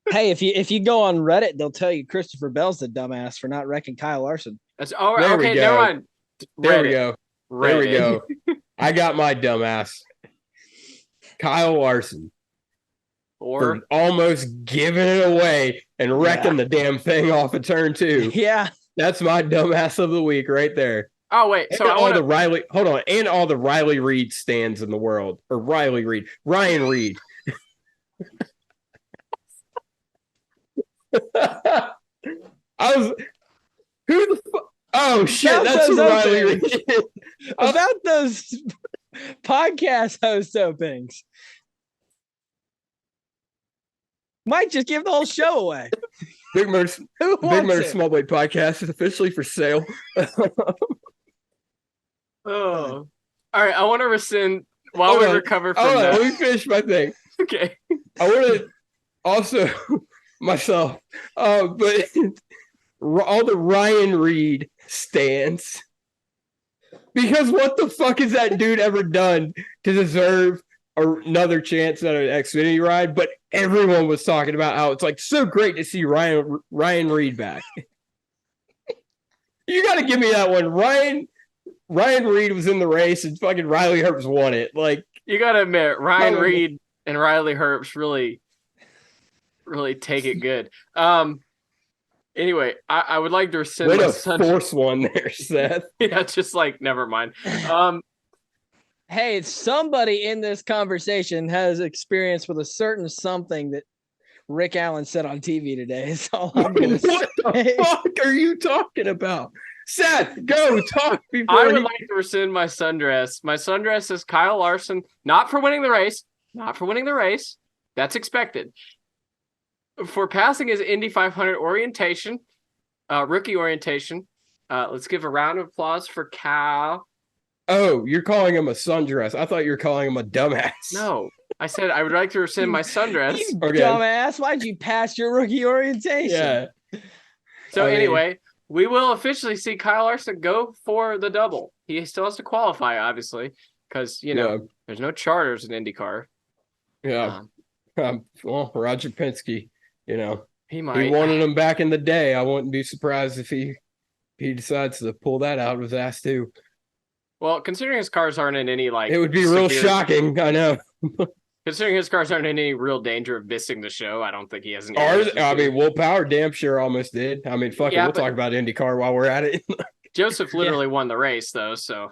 Hey, if you go on Reddit, they'll tell you Christopher Bell's the dumbass for not wrecking Kyle Larson. That's okay. Never mind. There we go. Reddit. There we go. I got my dumbass. Kyle Larson. For almost giving it away and wrecking the damn thing off of turn 2. Yeah. That's my dumbass of the week right there. Oh, wait. And all the Riley Reid stands in the world. Or Ryan Reid. Who the fuck? Oh shit, About that's those what Riley openings. Reed is. About those podcast host openings. Might just give the whole show away. Big Motor Who wants it? Small Blade podcast is officially for sale. Oh. All right, I want to rescind while we recover from that. Let me finish my thing. Okay. I want to also myself, but all the Ryan Reed stands. Because what the fuck has that dude ever done to deserve another chance at an Xfinity ride? But everyone was talking about how it's like so great to see Ryan Reed back. You got to give me that one. Ryan Reed was in the race and fucking Riley Herbst won it. Like, you got to admit, Ryan Reed and Riley Herbst really take it good. Anyway, I would like to rescind way my to force one there, Seth. Yeah, just like never mind. Hey, somebody in this conversation has experience with a certain something that Rick Allen said on TV today. Is all I'm gonna What the fuck are you talking about? Seth, go talk before I would like to rescind my sundress. My sundress is Kyle Larson, not for winning the race. That's expected. For passing his Indy 500 orientation, rookie orientation. Let's give a round of applause for Cal. Oh, you're calling him a sundress. I thought you were calling him a dumbass. No, I said I would like to rescind my sundress. You dumbass. Why'd you pass your rookie orientation? Yeah. So anyway, we will officially see Kyle Larson go for the double. He still has to qualify, obviously, because, there's no charters in IndyCar. Yeah. Well, Roger Penske, he might. He wanted him back in the day. I wouldn't be surprised if he decides to pull that out of his ass too. Well, considering his cars aren't in any it would be real shocking. I know. Considering his cars aren't in any real danger of missing the show, I don't think he has any. Will Power damn sure almost did. I mean, fuck it. We'll talk about IndyCar while we're at it. Joseph literally won the race, though. So.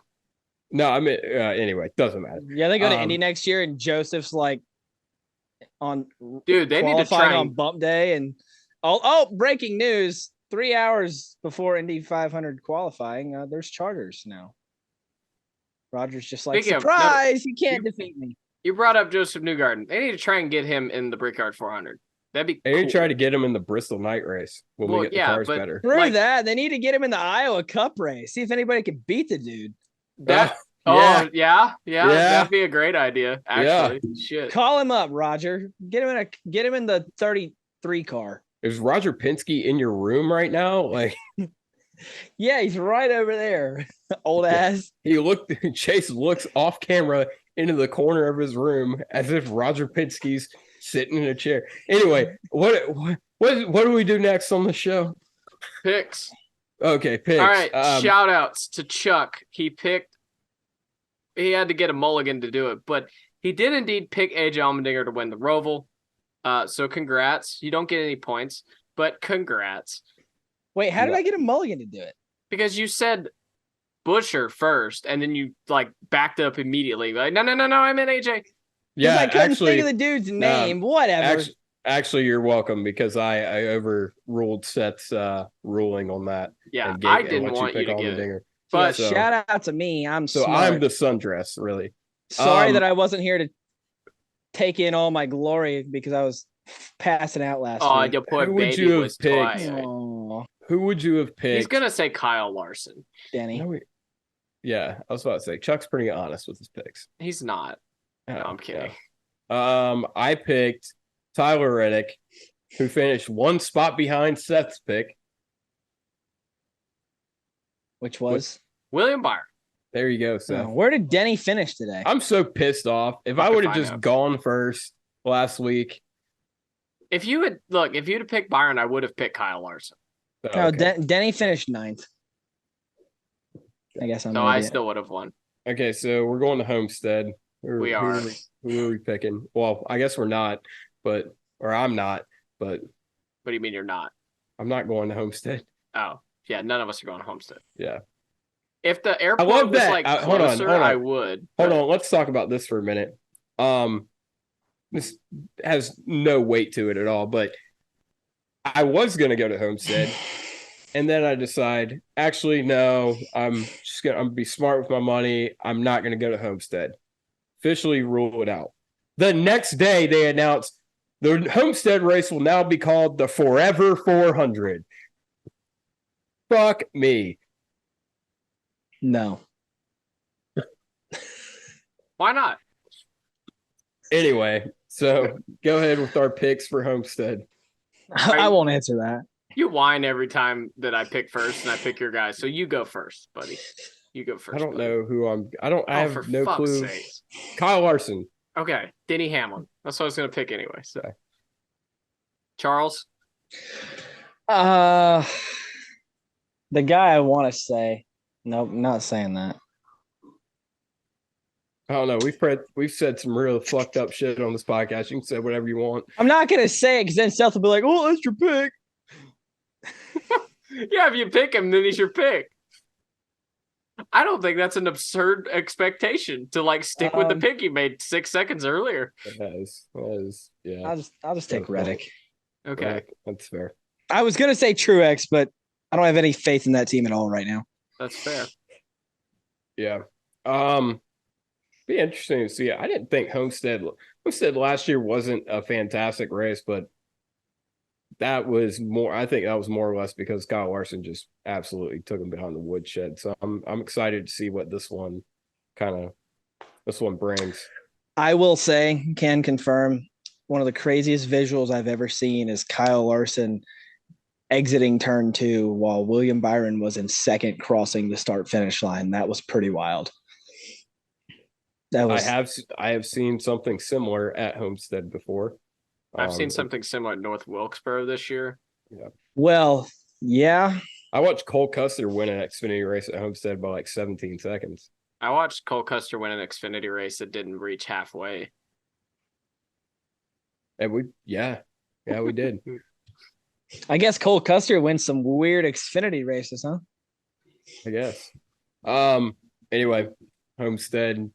No, I mean, anyway, doesn't matter. Yeah, they go to Indy next year, and Joseph's like on. Dude, they need to try on bump day, and breaking news! 3 hours before Indy 500 qualifying, there's charters now. Roger's just like, surprise! You can't defeat me. You brought up Joseph Newgarden. They need to try and get him in the Brickyard 400. That'd be They need to try to get him in the Bristol night race when we get the cars better. Through that, they need to get him in the Iowa Cup race. See if anybody can beat the dude. That'd be a great idea, actually. Yeah. Shit. Call him up, Roger. Get him in the 33 car. Is Roger Penske in your room right now? Like, yeah, he's right over there. Old ass. Chase looks off camera into the corner of his room as if Roger Penske's sitting in a chair. Anyway, what do we do next on the show? Picks. Okay, picks. All right, shout outs to Chuck. He had to get a mulligan to do it, but he did indeed pick AJ Allmendinger to win the Roval. So congrats. You don't get any points, but congrats. Wait, how did I get a mulligan to do it? Because you said Busher first, and then you backed up immediately. Like, no, I meant AJ. Yeah, I couldn't think of the dude's name. Whatever. Actually, you're welcome because I overruled Seth's ruling on that. Yeah, I didn't want you to get it. But shout out to me. I'm smart. I'm the sundress, really. Sorry that I wasn't here to take in all my glory because I was passing out last week. Oh, your poor baby was twice. Who would you have picked? He's gonna say Kyle Larson. Denny. Yeah, I was about to say Chuck's pretty honest with his picks. He's not. No, I'm kidding. Yeah. I picked Tyler Reddick, who finished one spot behind Seth's pick. Which was? William Byron. There you go, Seth. Where did Denny finish today? I'm so pissed off. If I would have just gone first last week. If you'd have picked Byron, I would have picked Kyle Larson. No, okay. Denny finished 9th. I guess I still would have won. Okay, so we're going to Homestead. We are. Who are we picking? Well, I guess we're not, or I'm not, but. What do you mean you're not? I'm not going to Homestead. Oh, yeah, none of us are going to Homestead. Yeah. If the airport was closer, hold on. I would. Hold on, let's talk about this for a minute. This has no weight to it at all, but I was going to go to Homestead, And then I decide, actually, no, I'm gonna be smart with my money. I'm not gonna go to Homestead. Officially rule it out. The next day they announced the Homestead race will now be called the Forever 400. Fuck me. No. Why not? Anyway, so go ahead with our picks for Homestead. I won't answer that. You whine every time that I pick first and I pick your guys. So you go first, buddy. You go first. I don't buddy. know who I have for no fuck's clue. sakes. Kyle Larson. Okay. Denny Hamlin. That's what I was going to pick anyway. So, Charles. The guy I want to say. Nope, not saying that. I don't know. We've said some real fucked up shit on this podcast. You can say whatever you want. I'm not gonna say it because then Seth will be like, "Oh, that's your pick." Yeah, if you pick him, then he's your pick. I don't think that's an absurd expectation to like stick with the pick you made 6 seconds earlier. It was, yeah. I'll just take Reddick. Okay, Right, that's fair. I was gonna say Truex, but I don't have any faith in that team at all right now. that's fair. Yeah. Be interesting to see. I didn't think Homestead last year wasn't a fantastic race, but that was more. I think that was more or less because Kyle Larson just absolutely took him behind the woodshed. So I'm excited to see what this one brings. I will say, can confirm, one of the craziest visuals I've ever seen is Kyle Larson exiting turn 2 while William Byron was in second crossing the start-finish line. That was pretty wild. I have seen something similar at Homestead before. I've seen something similar at North Wilkesboro this year. Yeah. Well, yeah. I watched Cole Custer win an Xfinity race at Homestead by like 17 seconds. I watched Cole Custer win an Xfinity race that didn't reach halfway. And we did. I guess Cole Custer wins some weird Xfinity races, huh? I guess. Anyway, Homestead.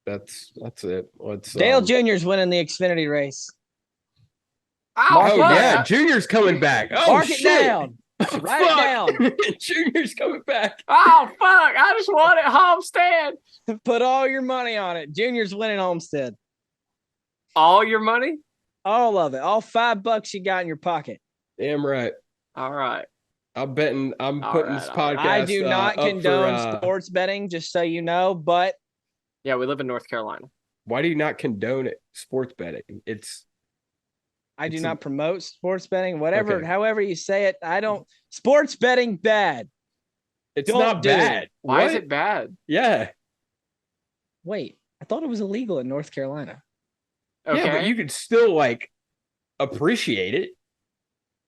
That's it. Let's Dale Jr.'s winning the Xfinity race. Oh, yeah, Junior's coming back. Oh, Mark shit. it down. Write it down. Junior's coming back. Oh, fuck. I just won at Homestead. Put all your money on it. Junior's winning Homestead. All your money? All of it. All $5 you got in your pocket. Damn right. All right. I'm putting this podcast. I do not up condone sports betting, just so you know, but Yeah, we live in North Carolina. why do you not condone it? Sports betting? I do not promote sports betting. Whatever, Okay. however you say it, I don't. Sports betting bad. It's Don't not do bad. it. Why is What? it bad? Yeah. Wait, I thought it was illegal in North Carolina. Okay. Yeah, but you could still like appreciate it.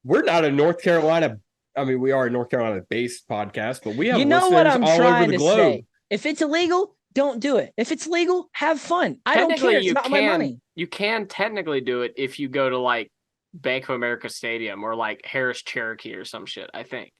We're not a North Carolina. I mean, we are a North Carolina based podcast, but we have You know what I'm listeners all over trying the to globe. say? If it's illegal, don't do it. If it's legal, have fun. I don't care. It's not my money. You can technically do it if you go to like Bank of America Stadium or like Harris Cherokee or some shit, I think.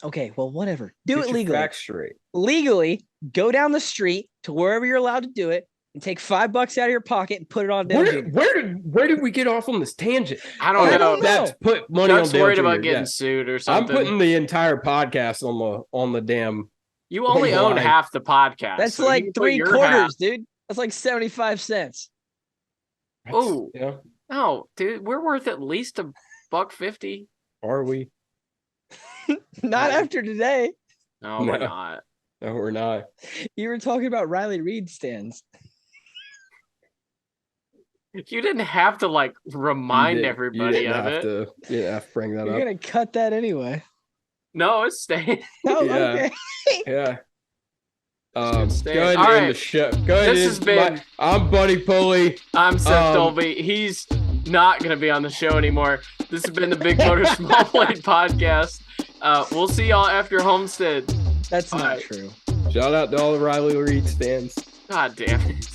Okay, well, whatever. Do Get it your legally. facts straight. Legally, go down the street to wherever you're allowed to do it and take $5 out of your pocket and put it on Dale Jr. Where did we get off on this tangent? I don't I know. don't know. That's put money Doug's on Dale worried Jr. about getting Yeah. sued or I'm something. putting the entire podcast on the damn. You only own line. half the podcast. That's so you like can put 3 your quarters, half. dude. That's like 75 cents. Oh. Yeah. No, dude, we're worth at least $1.50. Are we? Not after today. No, we're not. No, we're not. You were talking about Riley Reid stands. You didn't have to like remind everybody of it. You didn't have to bring that You're up. gonna cut that anyway. No, it's staying. Oh, Yeah. okay. Yeah. Good stand. Go ahead All and end right. the show. Go ahead. This has been- I'm Buddy Pulley. I'm Seth Um, Dolby. He's not going to be on the show anymore. This has been the Big Motor Small Plate Podcast. We'll see y'all after Homestead. That's All not right. true. Shout out to all the Riley Reid stands. God damn it.